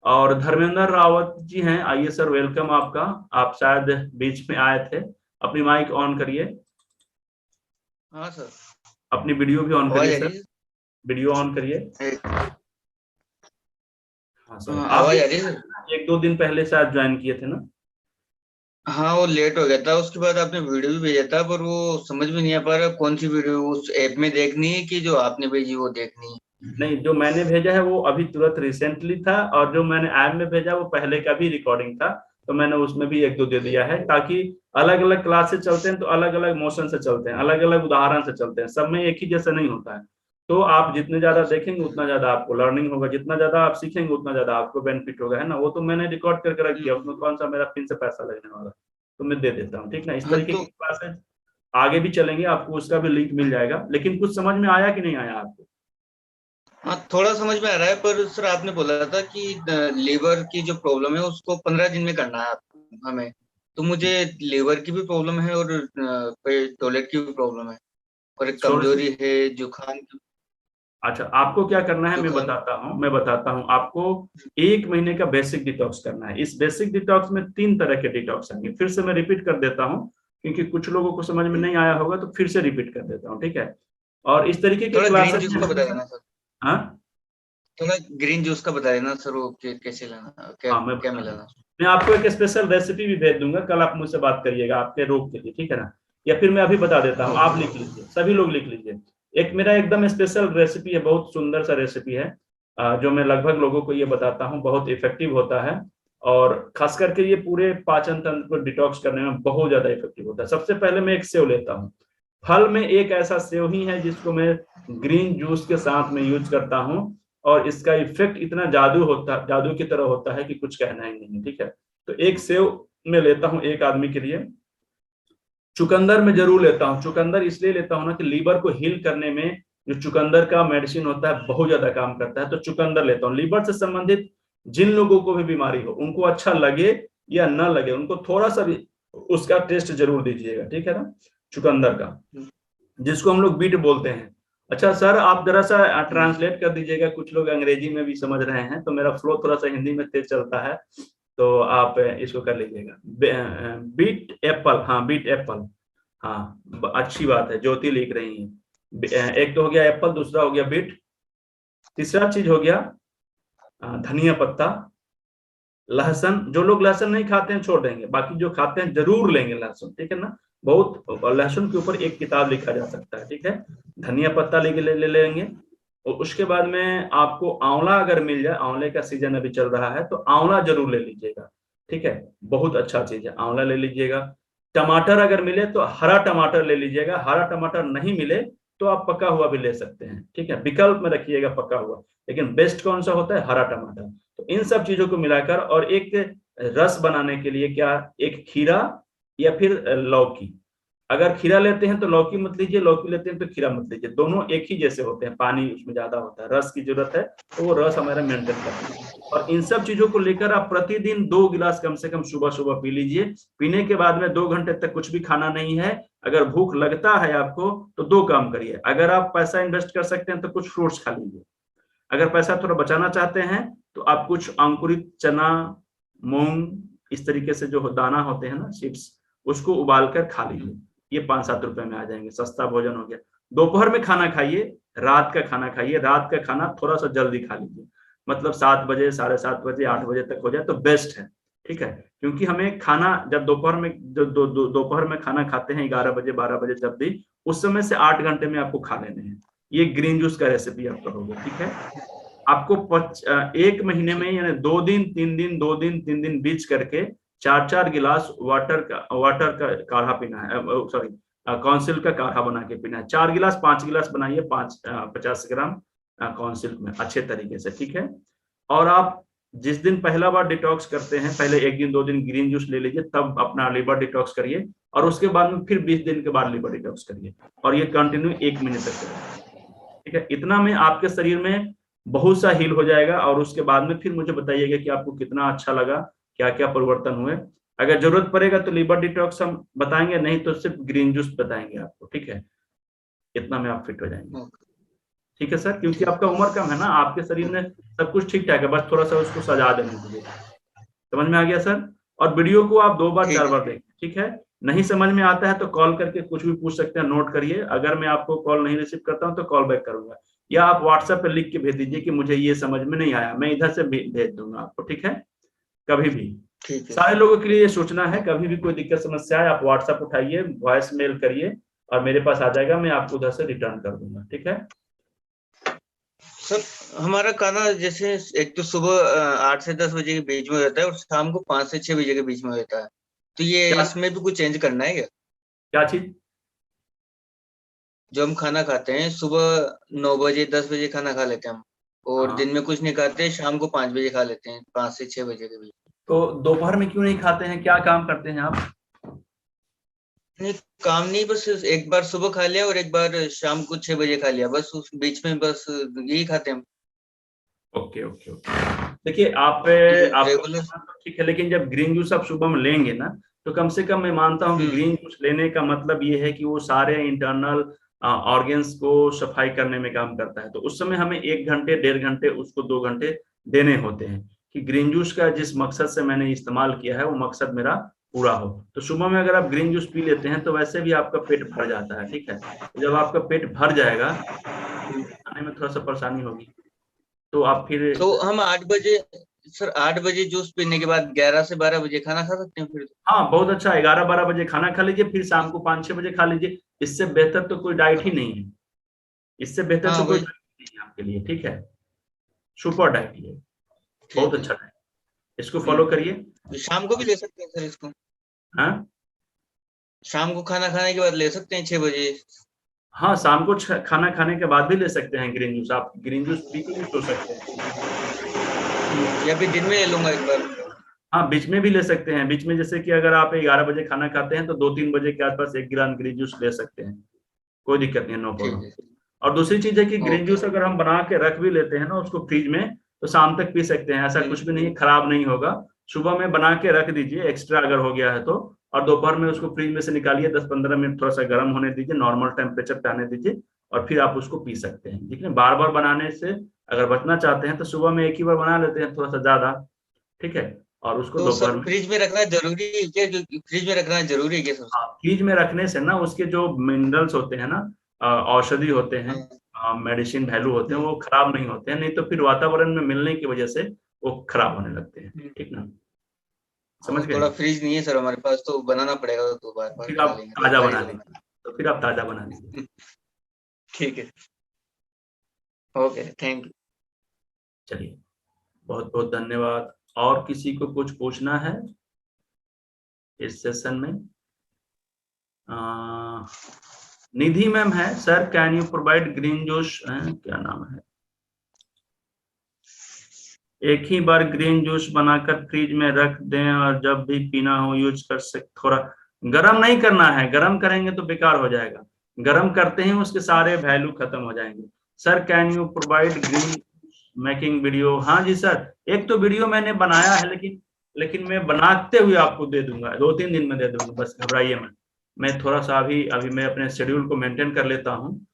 और धर्मेंद्र रावत जी हैं, आइए सर, वेलकम आपका। आप शायद बीच में आए थे, अपनी माइक ऑन करिए। हाँ सर। अपनी वीडियो भी ऑन करिए सर, वीडियो ऑन करिए। हाँ सर, आप 1-2 दिन पहले शायद ज्वाइन किए थे ना? हाँ, वो लेट हो गया था, उसके बाद आपने वीडियो भी भेजा था, पर वो समझ में नहीं आ पा रहा कौन सी वीडियो उस ऐप में देखनी है कि जो आपने भेजी वो देखनी है। नहीं, जो मैंने भेजा है वो अभी तुरंत रिसेंटली था, और जो मैंने ऐप में भेजा वो पहले का भी रिकॉर्डिंग था, तो मैंने उसमें भी 1-2 दे दिया है, ताकि अलग अलग क्लास से चलते हैं तो अलग अलग मोशन से चलते हैं, अलग अलग उदाहरण से चलते हैं, सब में एक ही जैसा नहीं होता है। तो आप जितने ज्यादा देखेंगे उतना ज्यादा आपको लर्निंग होगा, जितना ज्यादा आप सीखेंगे उतना ज्यादा आपको बेनिफिट होगा, है ना। वो तो मैंने रिकॉर्ड करके रख दिया, उसमें कौन सा मेरा फिर से पैसा लगने वाला, तो मैं दे देता हूँ। ठीक ना, इस तरीके की क्लासेस आगे भी चलेंगे, आपको उसका भी लिंक मिल जाएगा। लेकिन कुछ समझ में आया कि नहीं आया आपको? हाँ, थोड़ा समझ में आ रहा है, पर सर आपने बोला था कि लीवर की जो प्रॉब्लम है उसको 15 दिन में करना है हमें, तो मुझे लीवर की भी प्रॉब्लम है और टॉयलेट की भी प्रॉब्लम है। और एक कमजोरी है, जुकाम। अच्छा, आपको क्या करना है मैं बताता हूँ आपको। 1 महीने का बेसिक डिटॉक्स करना है। इस बेसिक डिटॉक्स में 3 तरह के डिटॉक्स आएंगे। फिर से मैं रिपीट कर देता हूँ क्योंकि कुछ लोगों को समझ में नहीं आया होगा, तो फिर से रिपीट कर देता हूँ, ठीक है। और इस तरीके के थोड़ा ग्रीन क्लासेस जूस का बता देना सर। हाँ थोड़ा ग्रीन जूस का बता देना सर, वो कैसे लेना, क्या हाँ, क्या मिलाना। मैं आपको एक स्पेशल रेसिपी भी भेज दूंगा, कल आप मुझसे बात करिएगा आपके रोग के लिए, ठीक है ना। या फिर मैं अभी बता देता हूँ, आप लिख लीजिए, सभी लोग लिख लीजिए। एक मेरा एकदम स्पेशल रेसिपी है, बहुत सुंदर सा रेसिपी है, जो मैं लगभग लोगों को ये बताता हूँ, बहुत इफेक्टिव होता है और खास करके ये पूरे पाचन तंत्र को डिटॉक्स करने में बहुत ज्यादा इफेक्टिव होता है। सबसे पहले मैं एक सेव लेता हूँ। फल में एक ऐसा सेव ही है जिसको मैं ग्रीन जूस के साथ में यूज करता हूँ और इसका इफेक्ट इतना जादू की तरह होता है कि कुछ कहना ही नहीं, ठीक है। तो एक सेव मैं लेता हूँ एक आदमी के लिए। चुकंदर में जरूर लेता हूँ। चुकंदर इसलिए लेता हूँ ना कि लीवर को हील करने में जो चुकंदर का मेडिसिन होता है बहुत ज्यादा काम करता है, तो चुकंदर लेता हूँ। लीवर से संबंधित जिन लोगों को भी बीमारी हो, उनको अच्छा लगे या न लगे, उनको थोड़ा सा भी उसका टेस्ट जरूर दीजिएगा, ठीक है ना, चुकंदर का, जिसको हम लोग बीट बोलते हैं। अच्छा सर, आप जरा सा ट्रांसलेट कर दीजिएगा, कुछ लोग अंग्रेजी में भी समझ रहे हैं, तो मेरा फ्लो थोड़ा सा हिंदी में तेज चलता है, तो आप इसको कर लीजिएगा। बीट एप्पल, हाँ बीट एप्पल, हाँ अच्छी बात है, ज्योति लिख रही है। एक तो हो गया एप्पल, दूसरा हो गया बीट, तीसरा चीज हो गया धनिया पत्ता, लहसुन। जो लोग लहसुन नहीं खाते हैं छोड़ देंगे, बाकी जो खाते हैं जरूर लेंगे लहसुन, ठीक है ना। बहुत लहसुन के ऊपर एक किताब लिखा जा सकता है, ठीक है। धनिया पत्ता ले लेंगे। और उसके बाद में आपको आंवला अगर मिल जाए, आंवले का सीजन अभी चल रहा है, तो आंवला जरूर ले लीजिएगा, ठीक है, बहुत अच्छा चीज है, आंवला ले लीजिएगा। टमाटर अगर मिले तो हरा टमाटर ले लीजिएगा, हरा टमाटर नहीं मिले तो आप पका हुआ भी ले सकते हैं, ठीक है, विकल्प में रखिएगा पका हुआ, लेकिन बेस्ट कौन सा होता है, हरा टमाटर। तो इन सब चीजों को मिलाकर और एक रस बनाने के लिए क्या, एक खीरा या फिर लौकी। अगर खीरा लेते हैं तो लौकी मत लीजिए, लौकी लेते हैं तो खीरा मत लीजिए, दोनों एक ही जैसे होते हैं, पानी उसमें ज्यादा होता है, रस की जरूरत है, तो वो रस हमारा मेंटेन करता है। और इन सब चीजों को लेकर आप प्रतिदिन 2 गिलास कम से कम सुबह सुबह पी लीजिए। पीने के बाद में 2 घंटे तक कुछ भी खाना नहीं है। अगर भूख लगता है आपको तो 2 काम करिए, अगर आप पैसा इन्वेस्ट कर सकते हैं तो कुछ फ्रूट्स खा लीजिए। अगर पैसा थोड़ा बचाना चाहते हैं तो आप कुछ अंकुरित चना, मूंग, इस तरीके से जो दाना होते हैं ना, सीड्स, उसको उबाल कर खा लीजिए। ये 5-7 रुपए में आ जाएंगे, सस्ता भोजन हो गया। दोपहर में खाना खाइए, रात का खाना खाइए, रात का खाना थोड़ा सा जल्दी खा लीजिए, मतलब 7 बजे, 7:30 बजे, 8 बजे तक हो जाए तो बेस्ट है, ठीक है। क्योंकि हमें खाना जब दोपहर में दोपहर में खाना खाते हैं 11 बजे, 12 बजे, जब भी, उस समय से 8 घंटे में आपको खा लेने हैं। ये ग्रीन जूस का रेसिपी आप करोगे, ठीक है। आपको 1 महीने में यानी 2 दिन 3 दिन 2 दिन 3 दिन बीच करके 4-4 गिलास वाटर का काढ़ा पीना है, सॉरी काउंसिल का काढ़ा बना के पीना है। 4 गिलास 5 गिलास बनाइए, 50 ग्राम काउंसिल में अच्छे तरीके से, ठीक है। और आप जिस दिन पहला बार डिटॉक्स करते हैं, पहले 1 दिन 2 दिन ग्रीन जूस ले लीजिए, तब अपना लीवर डिटॉक्स करिए, और उसके बाद में फिर 20 दिन के बाद लीवर डिटॉक्स करिए, और ये कंटिन्यू 1 महीने तक करिए, ठीक है। इतना में आपके शरीर में बहुत सा हील हो जाएगा, और उसके बाद में फिर मुझे बताइएगा कि आपको कितना अच्छा लगा, क्या क्या परिवर्तन हुए। अगर जरूरत पड़ेगा तो लीवर डिटॉक्स हम बताएंगे, नहीं तो सिर्फ ग्रीन जूस बताएंगे आपको, ठीक है। इतना में आप फिट हो जाएंगे, ठीक है सर। क्योंकि आपका उम्र कम है ना, आपके शरीर में सब कुछ ठीक ठाक है, बस थोड़ा सा उसको सजा देने दीजिए। समझ में आ गया सर? और वीडियो को आप 2 बार 4 बार देखें, ठीक है। नहीं समझ में आता है तो कॉल करके कुछ भी पूछ सकते हैं, नोट करिए। अगर मैं आपको कॉल नहीं रिसीव करता हूं तो कॉल बैक करूंगा, या आप व्हाट्सएप पे लिख के भेज दीजिए कि मुझे ये समझ में नहीं आया, मैं इधर से भेज दूंगा आपको, ठीक है। कभी भी सारे लोगों के लिए ये सोचना है, कभी भी कोई दिक्कत समस्या है आप व्हाट्सएप उठाइए, वॉइस मेल करिए, और मेरे पास आ जाएगा, मैं आपको उधर से रिटर्न कर दूंगा, ठीक है। सर हमारा खाना जैसे एक तो सुबह 8 से 10 बजे के बीच में रहता है, और शाम को 5 से 6 बजे के बीच में रहता है, तो ये इसमें भी कुछ चेंज करना है क्या चीज? जो हम खाना खाते हैं सुबह 9 बजे 10 बजे खाना खा लेते हैं हम, और दिन में कुछ नहीं खाते, शाम को 5 बजे खा लेते हैं, 5 से 6 बजे के बीच। तो दोपहर में क्यों नहीं खाते हैं, क्या काम करते हैं आप? नहीं, काम नहीं, बस एक बार सुबह खा लिया और एक बार शाम को 6 बजे खा लिया, बस उस बीच में बस यही खाते हैं हम। Okay okay okay. देखिए आप ठीक है, लेकिन जब ग्रीन जूस आप सुबह में लेंगे ना, तो कम से कम मैं मानता हूँ कि ग्रीन जूस लेने का मतलब ये है कि वो सारे इंटरनल ऑर्गेन्स को सफाई करने में काम करता है। तो उस समय हमें 1 घंटे 1.5 घंटे उसको 2 घंटे देने होते हैं कि ग्रीन जूस का जिस मकसद से मैंने इस्तेमाल किया है वो मकसद मेरा पूरा हो। तो सुबह में अगर आप ग्रीन जूस पी लेते हैं तो वैसे भी आपका पेट भर जाता है, ठीक है। जब आपका पेट भर जाएगा तो खाने में थोड़ा सा परेशानी होगी, तो आप फिर तो हम 8 बजे सर 8 बजे जूस पीने के बाद 11 से 12 बजे खाना खा सकते हैं फिर? हाँ बहुत अच्छा, 11-12 बजे खाना खा लीजिए, फिर शाम को 5-6 बजे खा लीजिए। इससे बेहतर तो कोई डाइट ही नहीं है, इससे बेहतर हाँ तो कोई वही, डाइट नहीं है आपके लिए, ठीक है। सुपर डाइट ये बहुत ठीक अच्छा डाइट, इसको है। फॉलो करिए। तो शाम को भी ले सकते हैं सर इसको? हाँ शाम को खाना खाने के बाद ले सकते हैं 6 बजे? हाँ, शाम को खाना खाने के बाद भी ले सकते हैं ग्रीन जूस। आप ग्रीन जूस पी के भी सो सकते हैं। या फिर दिन में ले लूंगा एक बार? हाँ बीच में भी ले सकते हैं, बीच में जैसे कि अगर आप 11 बजे खाना खाते हैं तो 2-3 बजे के आसपास 1 गिलास ग्रीन जूस ले सकते हैं, कोई दिक्कत नहीं है, नो ठीक प्रॉब्लम। है। और दूसरी चीज है कि ग्रीन ओके। जूस अगर हम बना के रख भी लेते हैं ना उसको फ्रिज में, तो शाम तक पी सकते हैं, ऐसा कुछ भी नहीं, खराब नहीं होगा। सुबह में बना के रख दीजिए एक्स्ट्रा अगर हो गया है तो, और दोपहर में उसको फ्रिज में से निकालिए, 10-15 मिनट थोड़ा सा गर्म होने दीजिए, नॉर्मल टेम्परेचर पे आने दीजिए, और फिर आप उसको पी सकते हैं। ठीक है, बार बार बनाने से अगर बचना चाहते हैं तो सुबह में एक ही बार बना लेते हैं थोड़ा सा ज्यादा, ठीक है, और उसको तो दोपहर सर में। फ्रिज में रखना जरूरी है क्या? फ्रिज में रखना जरूरी है क्या सर? हाँ, फ्रिज में रखने से ना उसके जो मिनरल्स होते हैं ना, औषधि होते हैं, हाँ। मेडिसिन वैल्यू होते हैं, वो खराब नहीं होते हैं, नहीं तो फिर वातावरण में मिलने की वजह से वो खराब होने लगते हैं, ठीक ना, समझ और गए। थोड़ा फ्रिज नहीं है सर हमारे पास, तो बनाना पड़ेगा, तो बार बार फिर खा आप लेंगे तो ताजा बना खरीद लीजिए, लेंगे। तो फिर आप ताजा बना लीजिए। ठीक है, ओके, थैंक यू। चलिए, बहुत बहुत धन्यवाद। और किसी को कुछ पूछना है इस सेशन में? निधि मैम है, sir can you provide green juice, क्या नाम है, एक ही बार ग्रीन जूस बनाकर फ्रिज में रख दें और जब भी पीना हो यूज कर सकते। थोड़ा गर्म नहीं करना है, गर्म करेंगे तो बेकार हो जाएगा, गर्म करते ही उसके सारे वैल्यू खत्म हो जाएंगे। Sir can you provide green making video? हाँ जी सर, एक तो वीडियो मैंने बनाया है, लेकिन मैं बनाते हुए आपको दे दूंगा, 2-3 दिन में दे दूंगा, बस घबराइए मत। मैं थोड़ा सा अभी मैं अपने शेड्यूल को मेंटेन कर लेता हूँ,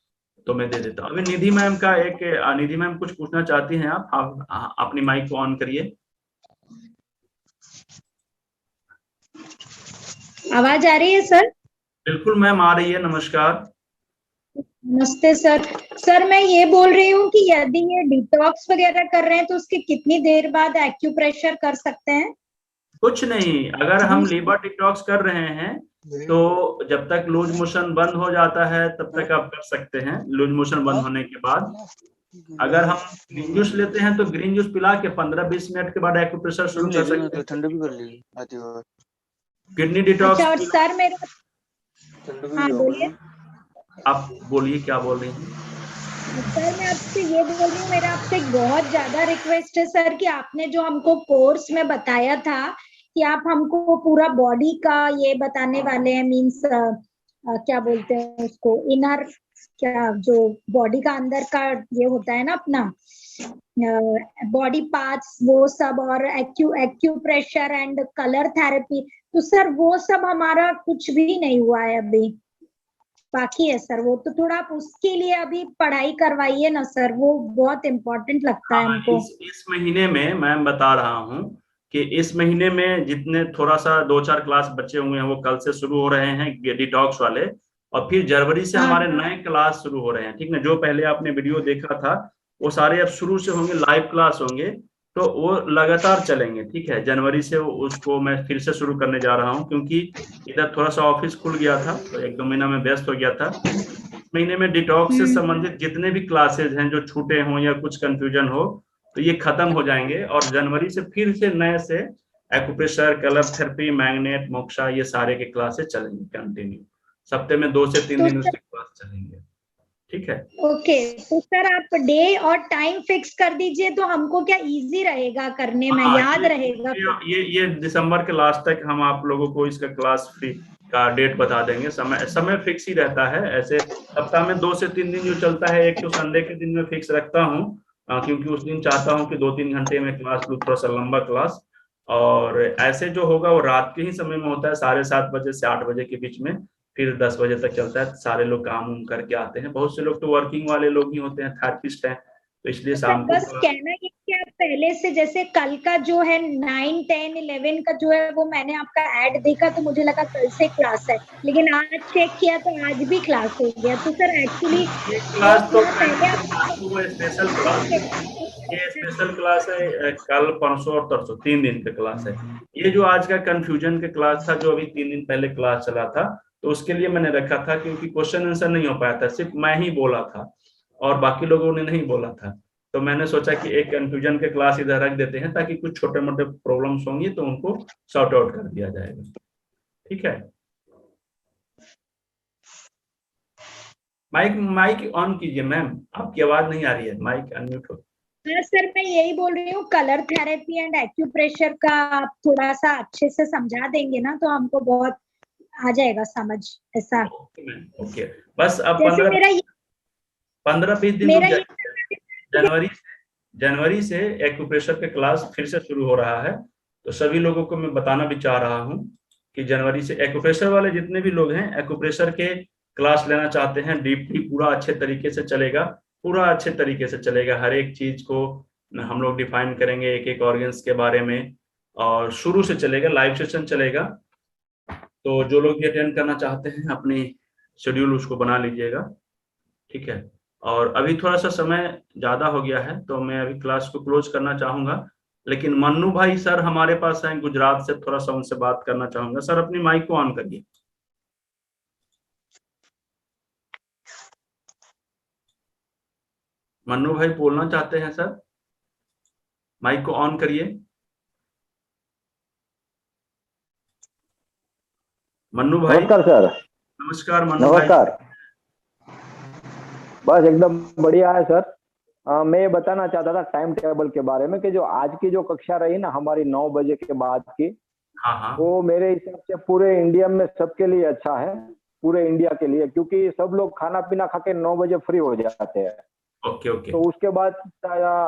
तो मैं दे देता हूँ। अभी निधि मैम का एक, निधि मैम कुछ पूछना चाहती हैं आप अपनी माइक को ऑन करिए। आवाज आ रही है सर? बिल्कुल मैम आ रही है, नमस्कार। नमस्ते सर। सर मैं ये बोल रही हूँ कि यदि ये डिटॉक्स वगैरह कर रहे हैं तो उसके कितनी देर बाद एक्यूप्रेशर कर सकते हैं? कुछ नहीं, अगर हम लीवर डिटॉक्स कर रहे हैं तो जब तक लूज मोशन बंद हो जाता है तब तक आप कर सकते हैं। लूज मोशन बंद होने के बाद अगर हम ग्रीन जूस लेते हैं तो ग्रीन जूस पिला के 15-20 मिनट के बाद एक्यूप्रेशर शुरू कर सकते हैं। ठंडा भी कर ली आती है किडनी डिटॉक्स। अच्छा, और सर मेरा, हाँ बोलिए। आप बोलिए, क्या बोल रही हैं? सर मैं आपसे ये बोल रही हूँ, मेरा आपसे एक बहुत ज्यादा रिक्वेस्ट है सर कि आपने जो हमको कोर्स में बताया था कि आप हमको पूरा बॉडी का ये बताने वाले हैं, मीन्स क्या बोलते हैं उसको, इनर, क्या जो बॉडी का अंदर का ये होता है ना अपना बॉडी पार्ट्स, वो सब, और एक्यूप्रेशर एंड कलर थेरेपी, तो सर वो सब हमारा कुछ भी नहीं हुआ है अभी, बाकी है सर वो। तो थोड़ा आप उसके लिए अभी पढ़ाई करवाइए ना सर, वो बहुत इम्पोर्टेंट लगता है हमको। इस महीने में मैं बता रहा हूँ कि इस महीने में जितने थोड़ा सा 2-4 क्लास बचे हुए हैं वो कल से शुरू हो रहे हैं डिटॉक्स वाले, और फिर जनवरी से हमारे नए क्लास शुरू हो रहे हैं, ठीक ना। जो पहले आपने वीडियो देखा था वो सारे अब शुरू से होंगे, लाइव क्लास होंगे, तो वो लगातार चलेंगे, ठीक है। जनवरी से उसको मैं फिर से शुरू करने जा रहा हूँ, क्योंकि इधर थोड़ा सा ऑफिस खुल गया था तो 1-2 महीना में व्यस्त हो गया था। महीने में डिटॉक्स से संबंधित जितने भी क्लासेज हैं जो छूटे हों या कुछ कंफ्यूजन हो तो ये खत्म हो जाएंगे, और जनवरी से फिर से नए से acupressure, colour therapy, magnet, moksha, ये सारे के क्लासेस चलेंगे कंटिन्यू। सप्ताह में 2 से 3 दिन उसके क्लास चलेंगे, ठीक है। ओके, तो सर आप डे और टाइम फिक्स कर दीजिए तो हमको क्या इजी रहेगा करने में, याद रहेगा। ये दिसंबर के लास्ट तक हम आप लोगों को इसका क्लास फ्री का डेट बता देंगे। समय फिक्स ही रहता है, ऐसे सप्ताह में 2 से 3 दिन जो चलता है, एक तो संडे के दिन में फिक्स रखता हूँ, क्योंकि उस दिन चाहता हूँ कि 2-3 घंटे में क्लास लूँ, थोड़ा सा लंबा क्लास। और ऐसे जो होगा वो रात के ही समय में होता है, 7:30 बजे से 8 बजे के बीच में, फिर 10 बजे तक चलता है। सारे लोग काम उम करके आते हैं, बहुत से लोग तो वर्किंग वाले लोग ही होते हैं, थेरेपिस्ट हैं, तो इसलिए शाम को बस कहना है कि आप पहले से, जैसे कल का जो है 9, 10, 11 का जो है वो मैंने आपका ऐड देखा तो मुझे लगा कल से क्लास है, लेकिन आज चेक किया तो आज भी क्लास हो गया। तो सर एक्चुअली क्लास तो वो स्पेशल क्लास है, ये स्पेशल क्लास है, कल परसों और तरसों 3 दिन का क्लास है। ये जो आज का कंफ्यूजन का क्लास था, जो अभी 3 दिन पहले क्लास चला था, तो उसके लिए मैंने रखा था क्योंकि क्वेश्चन आंसर नहीं हो पाया था, सिर्फ मैं ही बोला था और बाकी लोगों ने नहीं बोला था। तो मैंने सोचा कि एक कंफ्यूजन के क्लास इधर रख देते हैं, ताकि कुछ छोटे मोटे प्रॉब्लम्स होंगी तो उनको सॉर्ट आउट कर दिया जाएगा। ठीक है, माइक ऑन कीजिए मैम, आपकी आवाज नहीं आ रही है, माइक अनम्यूट हो। हाँ सर, मैं यही बोल रही हूँ, कलर थेरेपी एंड एक्यूप्रेशर का आप थोड़ा सा अच्छे से समझा देंगे ना तो हमको बहुत आ जाएगा समझ ऐसा। ओके, बस अब जैसे मेरा 15-20 दिन रुक जाइए। जनवरी से एक्यूप्रेशर के क्लास फिर से शुरू हो रहा है, तो सभी लोगों को मैं बताना भी चाह रहा हूँ कि जनवरी से एक्यूप्रेशर वाले जितने भी लोग हैं, एक्यूप्रेशर के क्लास लेना चाहते हैं, डीपली पूरा अच्छे तरीके से चलेगा, पूरा अच्छे तरीके से चलेगा, हर एक चीज को हम लोग डिफाइन करेंगे, एक एक ऑर्गन्स के बारे में, और शुरू से चलेगा, लाइव सेशन चलेगा। तो जो लोग भी अटेंड करना चाहते हैं अपनी शेड्यूल उसको बना लीजिएगा, ठीक है। और अभी थोड़ा सा समय ज्यादा हो गया है तो मैं अभी क्लास को क्लोज करना चाहूंगा, लेकिन मन्नू भाई सर हमारे पास हैं गुजरात से, थोड़ा सा उनसे बात करना चाहूंगा। सर अपनी माइक को ऑन करिए। मन्नू भाई बोलना चाहते हैं सर, माइक को ऑन करिए। मन्नू भाई। नमस्कार सर। नमस्कार मन्नू भाई। नमस्कार। बस एकदम बढ़िया है सर। मैं ये बताना चाहता था टाइम टेबल के बारे में कि जो आज की जो कक्षा रही ना हमारी 9 बजे के बाद की, हाँ। वो मेरे हिसाब से पूरे इंडिया में सबके लिए अच्छा है, पूरे इंडिया के लिए, क्योंकि सब लोग खाना पीना खा के 9 बजे फ्री हो जाते हैं। ओके। तो उसके बाद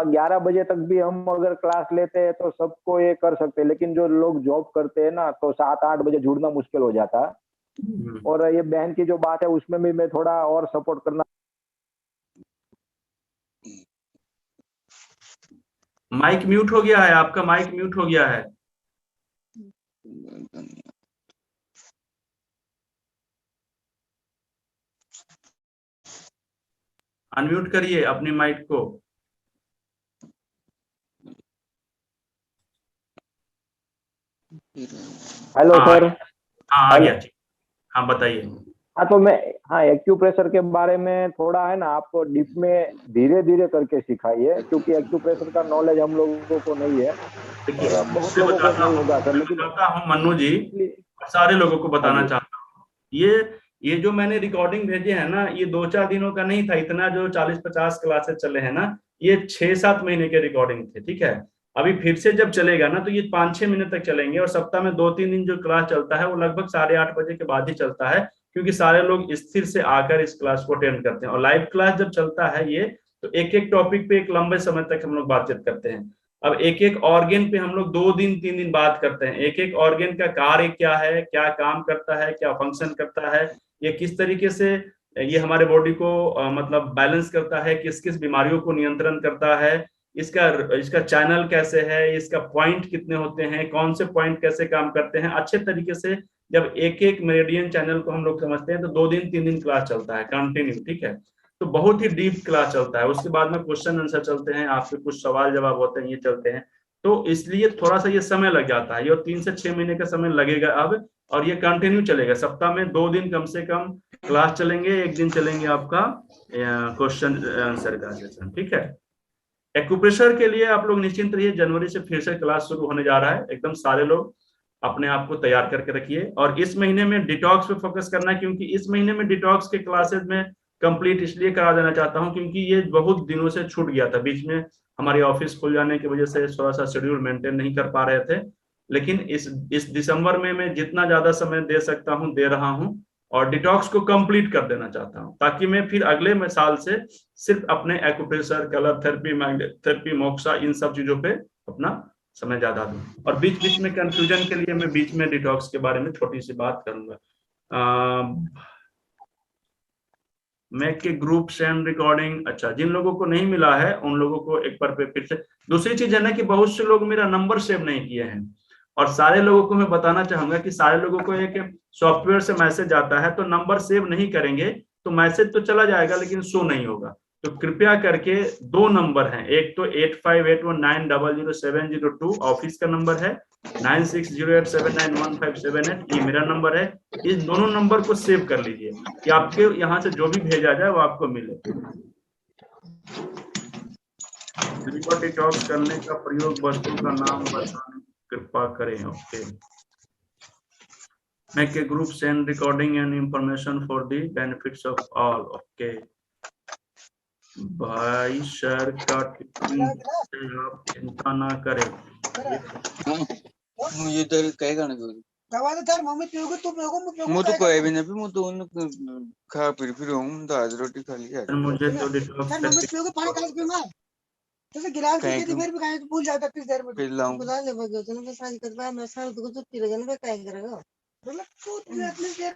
11 बजे तक भी हम अगर क्लास लेते हैं तो सबको ये कर सकते हैं, लेकिन जो लोग जॉब करते हैं ना तो 7-8 बजे जुड़ना मुश्किल हो जाता है। और ये बहन की जो बात है उसमें भी मैं थोड़ा और सपोर्ट करना। माइक म्यूट हो गया है, आपका माइक म्यूट हो गया है। अनम्यूट करिए अपनी माइक को। Hello sir. हाँ आ गया, ठीक। हाँ बताइए। हाँ तो हाँ एक्यूप्रेशर के बारे में थोड़ा है ना, आपको डीप में धीरे धीरे करके सिखाइए, क्योंकि एक्यूप्रेशर का नॉलेज हम लोगों को नहीं है, बहुत लोगों को नहीं होगा सर। लेकिन मन्नू जी, सारे लोगों को बताना चाहता हूँ, ये जो मैंने रिकॉर्डिंग भेजे है ना, ये 2-4 दिनों का नहीं था, इतना जो 40-50 क्लासेस चले हैं ना, ये 6-7 महीने के रिकॉर्डिंग थे, ठीक है। अभी फिर से जब चलेगा ना तो ये 5-6 महीने तक चलेंगे, और सप्ताह में 2-3 दिन जो क्लास चलता है वो लगभग 8:30 बजे के बाद ही चलता है, क्योंकि सारे लोग स्थिर से आकर इस क्लास को अटेंड करते हैं। और लाइव क्लास जब चलता है ये, तो एक एक टॉपिक पे एक लंबे समय तक हम लोग बातचीत करते हैं। अब एक एक ऑर्गन पे हम लोग 2 दिन 3 दिन बात करते हैं, एक एक ऑर्गन का कार्य क्या है, क्या काम करता है, क्या फंक्शन करता है, ये किस तरीके से ये हमारे बॉडी को मतलब बैलेंस करता है, किस किस बीमारियों को नियंत्रण करता है, इसका चैनल कैसे है, इसका पॉइंट कितने होते हैं, कौन से पॉइंट कैसे काम करते हैं, अच्छे तरीके से जब एक एक मेरिडियन चैनल को हम लोग समझते हैं तो 2 दिन 3 दिन क्लास चलता है कंटिन्यू, ठीक है। तो बहुत ही डीप क्लास चलता है, उसके बाद में क्वेश्चन आंसर चलते हैं, आपके कुछ सवाल जवाब होते हैं, ये चलते हैं। तो इसलिए थोड़ा सा ये समय लग जाता है, ये 3 से 6 महीने का समय लगेगा अब, और ये कंटिन्यू चलेगा। सप्ताह में 2 दिन कम से कम क्लास चलेंगे, 1 दिन चलेंगे आपका क्वेश्चन आंसर का सेशन, ठीक है। एक्यूप्रेशर के लिए आप लोग निश्चिंत रहिए, जनवरी से फिर से क्लास शुरू होने जा रहा है, एकदम सारे लोग अपने आप को तैयार करके रखिए। और इस महीने में डिटॉक्स पे फोकस करना है, क्योंकि इस महीने में डिटॉक्स के क्लासेस में कंप्लीट इसलिए करा देना चाहता हूं क्योंकि ये बहुत दिनों से छूट गया था, बीच में हमारी ऑफिस खुल जाने की वजह से थोड़ा सा शेड्यूल मेंटेन नहीं कर पा रहे थे। लेकिन इस दिसंबर में मैं जितना ज्यादा समय दे सकता हूं दे रहा हूं, और डिटॉक्स को कंप्लीट कर देना चाहता हूं, ताकि मैं फिर अगले साल से सिर्फ अपने acupressure, colour therapy, magnet therapy, moxa, इन सब चीजों पे अपना समय ज्यादा दूं। और बीच बीच में कंफ्यूजन के लिए मैं बीच में डिटॉक्स के बारे में छोटी सी बात करूंगा। Make a group send recording. अच्छा, जिन लोगों को नहीं मिला है उन लोगों को एक बार फिर से। दूसरी चीज है ना कि बहुत से लोग मेरा नंबर सेव नहीं किए हैं, और सारे लोगों को मैं बताना चाहूंगा कि सारे लोगों को एक सॉफ्टवेयर से मैसेज आता है, तो नंबर सेव नहीं करेंगे तो मैसेज तो चला जाएगा लेकिन शो नहीं होगा। तो कृपया करके 2 नंबर हैं, एक तो 8581900702 ऑफिस का नंबर है, 9608791578 ये मेरा नंबर है। इस दोनों नंबर को सेव कर लीजिए कि आपके यहाँ से जो भी भेजा जाए वो आपको मिले। लिवर डिटॉक्स करने का प्रयोग वस्तु का नाम बताने कृपा करें। Okay, make a group send recording and information for the benefits of all. Okay भाई सर का आप चिंता ना करें। मुझे तो कहेगा ना मैं तो कोई भी नहीं, मैं तो उन खा फिर हूँ तो आज रोटी खा लिया। मुझे तो डिटॉक्स जैसे गिलास की फिर भी खाए तो भूल जाता किस देर में फिर लाऊं बुला ले बगे तो मैं सारी करवा मैं सारा तो कुछ पी लगन में काय करेगा मतलब तो अपने देर।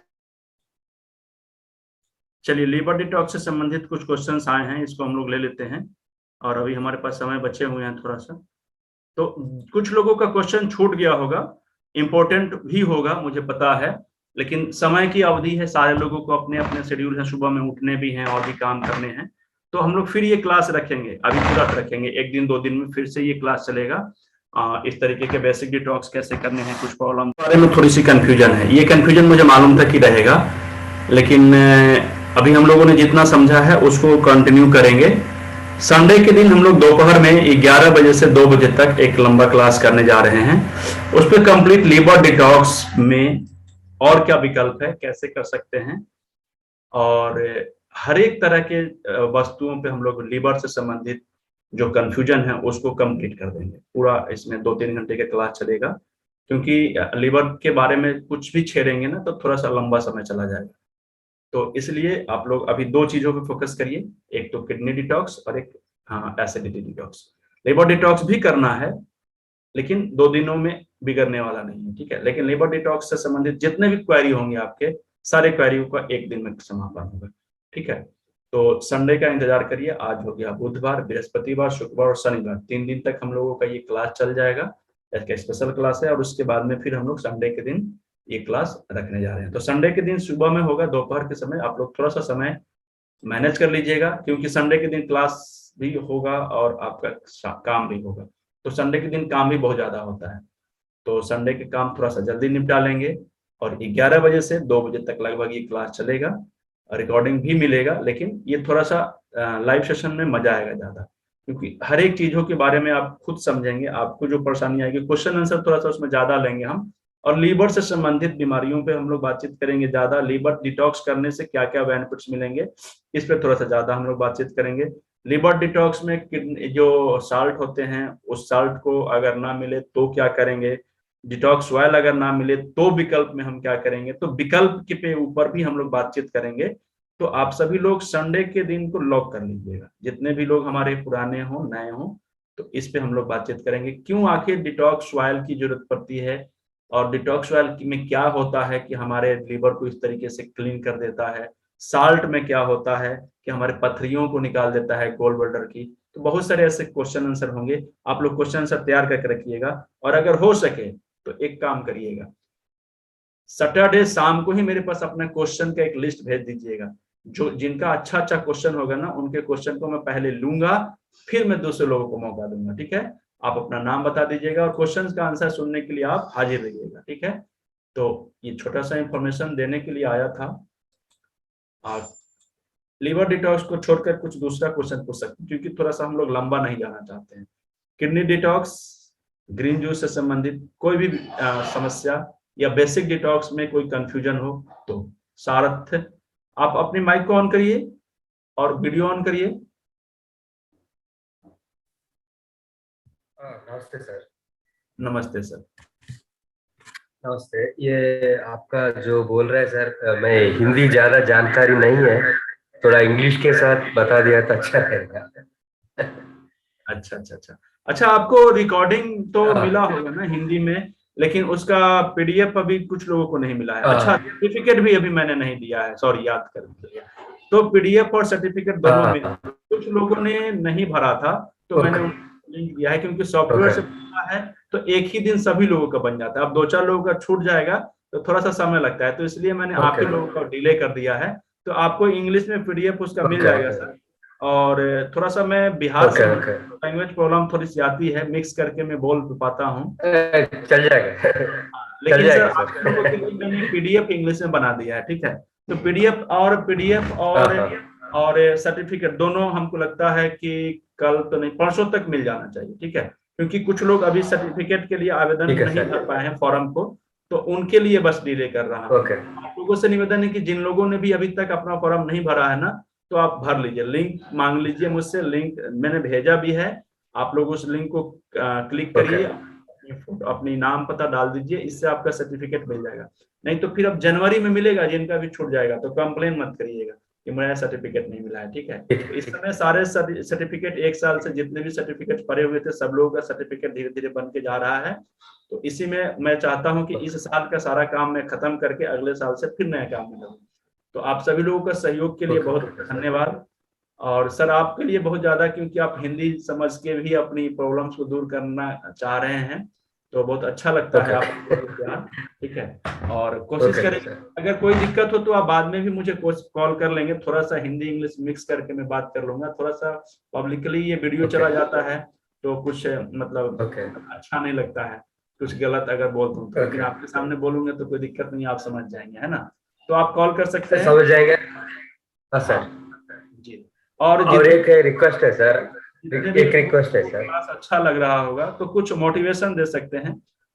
चलिए, लीवर डिटॉक्स से संबंधित कुछ क्वेश्चंस आए हैं, इसको हम लोग ले लेते हैं, और अभी हमारे पास समय बचे हुए हैं थोड़ा सा। तो कुछ लोगों का क्वेश्चन छूट गया होगा, इंपॉर्टेंट भी होगा मुझे पता है, लेकिन समय की अवधि है, सारे लोगों को अपने अपने शेड्यूल है, सुबह में उठने भी हैं और भी काम करने हैं। तो हम लोग फिर ये क्लास रखेंगे, अभी तुरंत रखेंगे, 1 दिन 2 दिन में फिर से ये क्लास चलेगा। इस तरीके के बेसिक डिटॉक्स कैसे करने हैं, कुछ प्रॉब्लम बारे में थोड़ी सी कंफ्यूजन है। ये कंफ्यूजन मुझे मालूम था कि रहेगा, लेकिन अभी हम लोगों ने जितना समझा है उसको कंटिन्यू करेंगे। संडे के दिन हम लोग दोपहर में 11 बजे से 2 बजे तक एक लंबा क्लास करने जा रहे हैं। उस पर कंप्लीट लीवर डिटॉक्स में और क्या विकल्प है, कैसे कर सकते हैं, और हर एक तरह के वस्तुओं पे हम लोग लीवर से संबंधित जो कंफ्यूजन है उसको कंप्लीट कर देंगे। पूरा इसमें 2-3 घंटे का क्लास चलेगा, क्योंकि लीवर के बारे में कुछ भी छेड़ेंगे ना तो थोड़ा सा लंबा समय चला जाएगा। तो इसलिए आप लोग अभी 2 चीजों पे फोकस करिए, एक तो किडनी डिटॉक्स और एक एसिडिटी डिटॉक्स। लीवर डिटॉक्स भी करना है लेकिन 2 दिनों में बिगड़ने वाला नहीं है, ठीक है। लेकिन लीवर डिटॉक्स से संबंधित जितने भी क्वेरी होंगे आपके, सारे क्वेरी का 1 दिन में समापन होगा, ठीक है। तो संडे का इंतजार करिए। आज हो गया बुधवार, बृहस्पतिवार, शुक्रवार और शनिवार, 3 दिन तक हम लोगों का ये क्लास चल जाएगा। एक स्पेशल क्लास है, और उसके बाद में फिर हम लोग संडे के दिन ये क्लास रखने जा रहे हैं। तो संडे के दिन सुबह में होगा, दोपहर के समय आप लोग थोड़ा सा समय मैनेज कर लीजिएगा, क्योंकि संडे के दिन क्लास भी होगा और आपका काम भी होगा। तो संडे के दिन काम भी बहुत ज्यादा होता है, तो संडे के काम थोड़ा सा जल्दी निपटा लेंगे। और 11 बजे से 2 बजे तक लगभग ये क्लास चलेगा, रिकॉर्डिंग भी मिलेगा। लेकिन ये थोड़ा सा लाइव सेशन में मजा आएगा ज्यादा, क्योंकि हर एक चीजों के बारे में आप खुद समझेंगे। आपको जो परेशानी आएगी, क्वेश्चन आंसर थोड़ा सा उसमें ज्यादा लेंगे हम, और लीवर से संबंधित बीमारियों पे हम लोग बातचीत करेंगे ज्यादा। लीवर डिटॉक्स करने से क्या क्या बेनिफिट्स मिलेंगे, इस पे थोड़ा सा ज्यादा हम लोग बातचीत करेंगे। लीवर डिटॉक्स में जो साल्ट होते हैं, उस साल्ट को अगर ना मिले तो क्या करेंगे, डिटॉक्स ऑयल अगर ना मिले तो विकल्प में हम क्या करेंगे, तो विकल्प के पे ऊपर भी हम लोग बातचीत करेंगे। तो आप सभी लोग संडे के दिन को लॉक कर लीजिएगा, जितने भी लोग हमारे पुराने हों नए हों, तो इस पे हम लोग बातचीत करेंगे। क्यों आखिर डिटॉक्स ऑयल की जरूरत पड़ती है, और डिटॉक्स ऑयल में क्या होता है कि हमारे लीवर को इस तरीके से क्लीन कर देता है। साल्ट में क्या होता है कि हमारे पथरियों को निकाल देता है, गोल ब्लैडर की। तो बहुत सारे ऐसे क्वेश्चन आंसर होंगे, आप लोग क्वेश्चन आंसर तैयार करके रखिएगा। और अगर हो सके तो एक काम करिएगा, सैटरडे शाम को ही मेरे पास अपना क्वेश्चन का एक लिस्ट भेज दीजिएगा। जो जिनका अच्छा क्वेश्चन होगा ना, उनके क्वेश्चन को मैं पहले लूंगा, फिर मैं दूसरे लोगों को मौका दूंगा, ठीक है। आप अपना नाम बता दीजिएगा और क्वेश्चन का आंसर सुनने के लिए आप हाजिर रहिएगा, ठीक है। तो ये छोटा सा इंफॉर्मेशन देने के लिए आया था। और लीवर डिटॉक्स को छोड़कर कुछ दूसरा क्वेश्चन पूछ सकते हैं, क्योंकि थोड़ा सा हम लोग लंबा नहीं जाना चाहते हैं। किडनी डिटॉक्स, ग्रीन जूस से संबंधित कोई भी समस्या या बेसिक डिटॉक्स में कोई कंफ्यूजन हो तो सारथ आप अपनी माइक को ऑन करिए और वीडियो ऑन करिए। नमस्ते सर। नमस्ते सर। नमस्ते। ये आपका जो बोल रहे हैं सर, मैं हिंदी ज्यादा जानकारी नहीं है, थोड़ा इंग्लिश के साथ बता दिया तो अच्छा रहेगा। अच्छा, आपको रिकॉर्डिंग तो मिला होगा ना हिंदी में, लेकिन उसका पीडीएफ अभी कुछ लोगों को नहीं मिला है। अच्छा, सर्टिफिकेट भी अभी मैंने नहीं दिया है, सॉरी, याद कर लिया। तो पीडीएफ और सर्टिफिकेट दोनों में कुछ लोगों ने नहीं भरा था, तो मैंने लिंक दिया है, क्योंकि सॉफ्टवेयर से बनता है तो एक ही दिन सभी लोगों का बन जाता है। अब 2-4 लोगों का छूट जाएगा तो थोड़ा सा समय लगता है, तो इसलिए मैंने आप ही लोगों का डिले कर दिया है। तो आपको इंग्लिश में पीडीएफ उसका मिल जाएगा सर। और थोड़ा सा मैं बिहार से लैंग्वेज प्रॉब्लम थोड़ी सी आती है, मिक्स करके मैं बोल पाता हूँ, चल जाएगा। लेकिन सर आप लोगों के लिए मैंने पीडीएफ इंग्लिश में बना दिया है, ठीक है। तो पीडीएफ और सर्टिफिकेट दोनों हमको लगता है कि कल तो नहीं, परसों तक मिल जाना चाहिए, ठीक है। क्योंकि कुछ लोग अभी सर्टिफिकेट के लिए आवेदन नहीं कर पाए हैं फॉर्म को, तो उनके लिए बस डिले कर रहा हूँ। आप लोगों से निवेदन है कि जिन लोगों ने भी अभी तक अपना फॉर्म नहीं भरा है ना, तो आप भर लीजिए, लिंक मांग लीजिए मुझसे, लिंक मैंने भेजा भी है, आप लोग उस लिंक को क्लिक करिए, अपनी नाम पता डाल दीजिए, इससे आपका सर्टिफिकेट मिल जाएगा। नहीं तो फिर अब जनवरी में मिलेगा, जिनका भी छूट जाएगा, तो कंप्लेन मत करिएगा कि मेरा सर्टिफिकेट नहीं मिला है, ठीक है। तो इस समय सारे सर्टिफिकेट, 1 साल से जितने भी सर्टिफिकेट पड़े हुए थे, सब लोगों का सर्टिफिकेट धीरे धीरे बन के जा रहा है। तो इसी में मैं चाहता हूं कि इस साल का सारा काम मैं खत्म करके अगले साल से फिर नया काम में लगूं। तो आप सभी लोगों का सहयोग के लिए बहुत धन्यवाद। और सर आपके लिए बहुत ज्यादा, क्योंकि आप हिंदी समझ के भी अपनी प्रॉब्लम्स को दूर करना चाह रहे हैं, तो बहुत अच्छा लगता है आप, ठीक है। और कोशिश करें, अगर कोई दिक्कत हो तो आप बाद में भी मुझे कॉल कर लेंगे, थोड़ा सा हिंदी इंग्लिश मिक्स करके मैं बात कर लूंगा। थोड़ा सा पब्लिकली ये वीडियो चला जाता है तो कुछ मतलब अच्छा नहीं लगता है, कुछ गलत अगर बोल दूं तो, लेकिन आपके सामने बोलूंगे तो कोई दिक्कत नहीं, आप समझ जाएंगे, है ना। तो आप कॉल कर सकते हैं, समझ जाएंगे। सर जी। और एक रिक्वेस्ट है सर, एक रिक्वेस्ट है सर, क्लास अच्छा लग रहा होगा तो कुछ मोटिवेशन दे सकते हैं,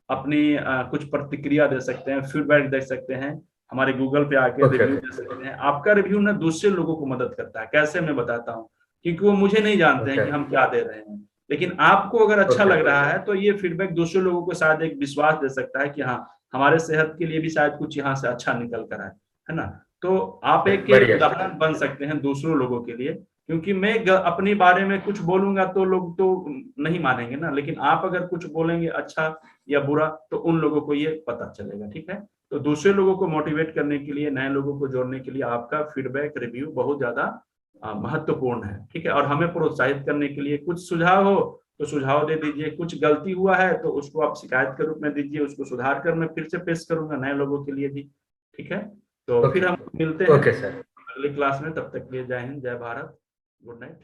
अपनी कुछ प्रतिक्रिया दे सकते हैं, फीडबैक दे सकते हैं, हमारे गूगल पे आके रिव्यू दे सकते हैं। आपका रिव्यू ना दूसरे लोगों को मदद करता है, कैसे मैं बताता हूँ, क्योंकि वो मुझे नहीं जानते हैं कि हम क्या दे रहे हैं, लेकिन आपको अगर अच्छा लग रहा है तो ये फीडबैक दूसरे लोगों को शायद एक विश्वास दे सकता है कि हाँ, हमारे सेहत के लिए भी शायद कुछ यहाँ से अच्छा निकल कर आए, है ना। तो आप एक उदाहरण बन सकते हैं दूसरों लोगों के लिए, क्योंकि मैं अपने बारे में कुछ बोलूंगा तो लोग तो नहीं मानेंगे ना, लेकिन आप अगर कुछ बोलेंगे अच्छा या बुरा तो उन लोगों को ये पता चलेगा, ठीक है। तो दूसरे लोगों को मोटिवेट करने के लिए, नए लोगों को जोड़ने के लिए आपका फीडबैक, रिव्यू बहुत ज्यादा महत्वपूर्ण है, ठीक है। और हमें प्रोत्साहित करने के लिए कुछ सुझाव हो तो सुझाव दे दीजिए, कुछ गलती हुआ है तो उसको आप शिकायत के रूप में दीजिए, उसको सुधार कर मैं फिर से पेश करूंगा नए लोगों के लिए भी, ठीक है। तो फिर हम मिलते हैं अगली क्लास में, तब तक के लिए जय हिंद, जय भारत, गुड नाइट।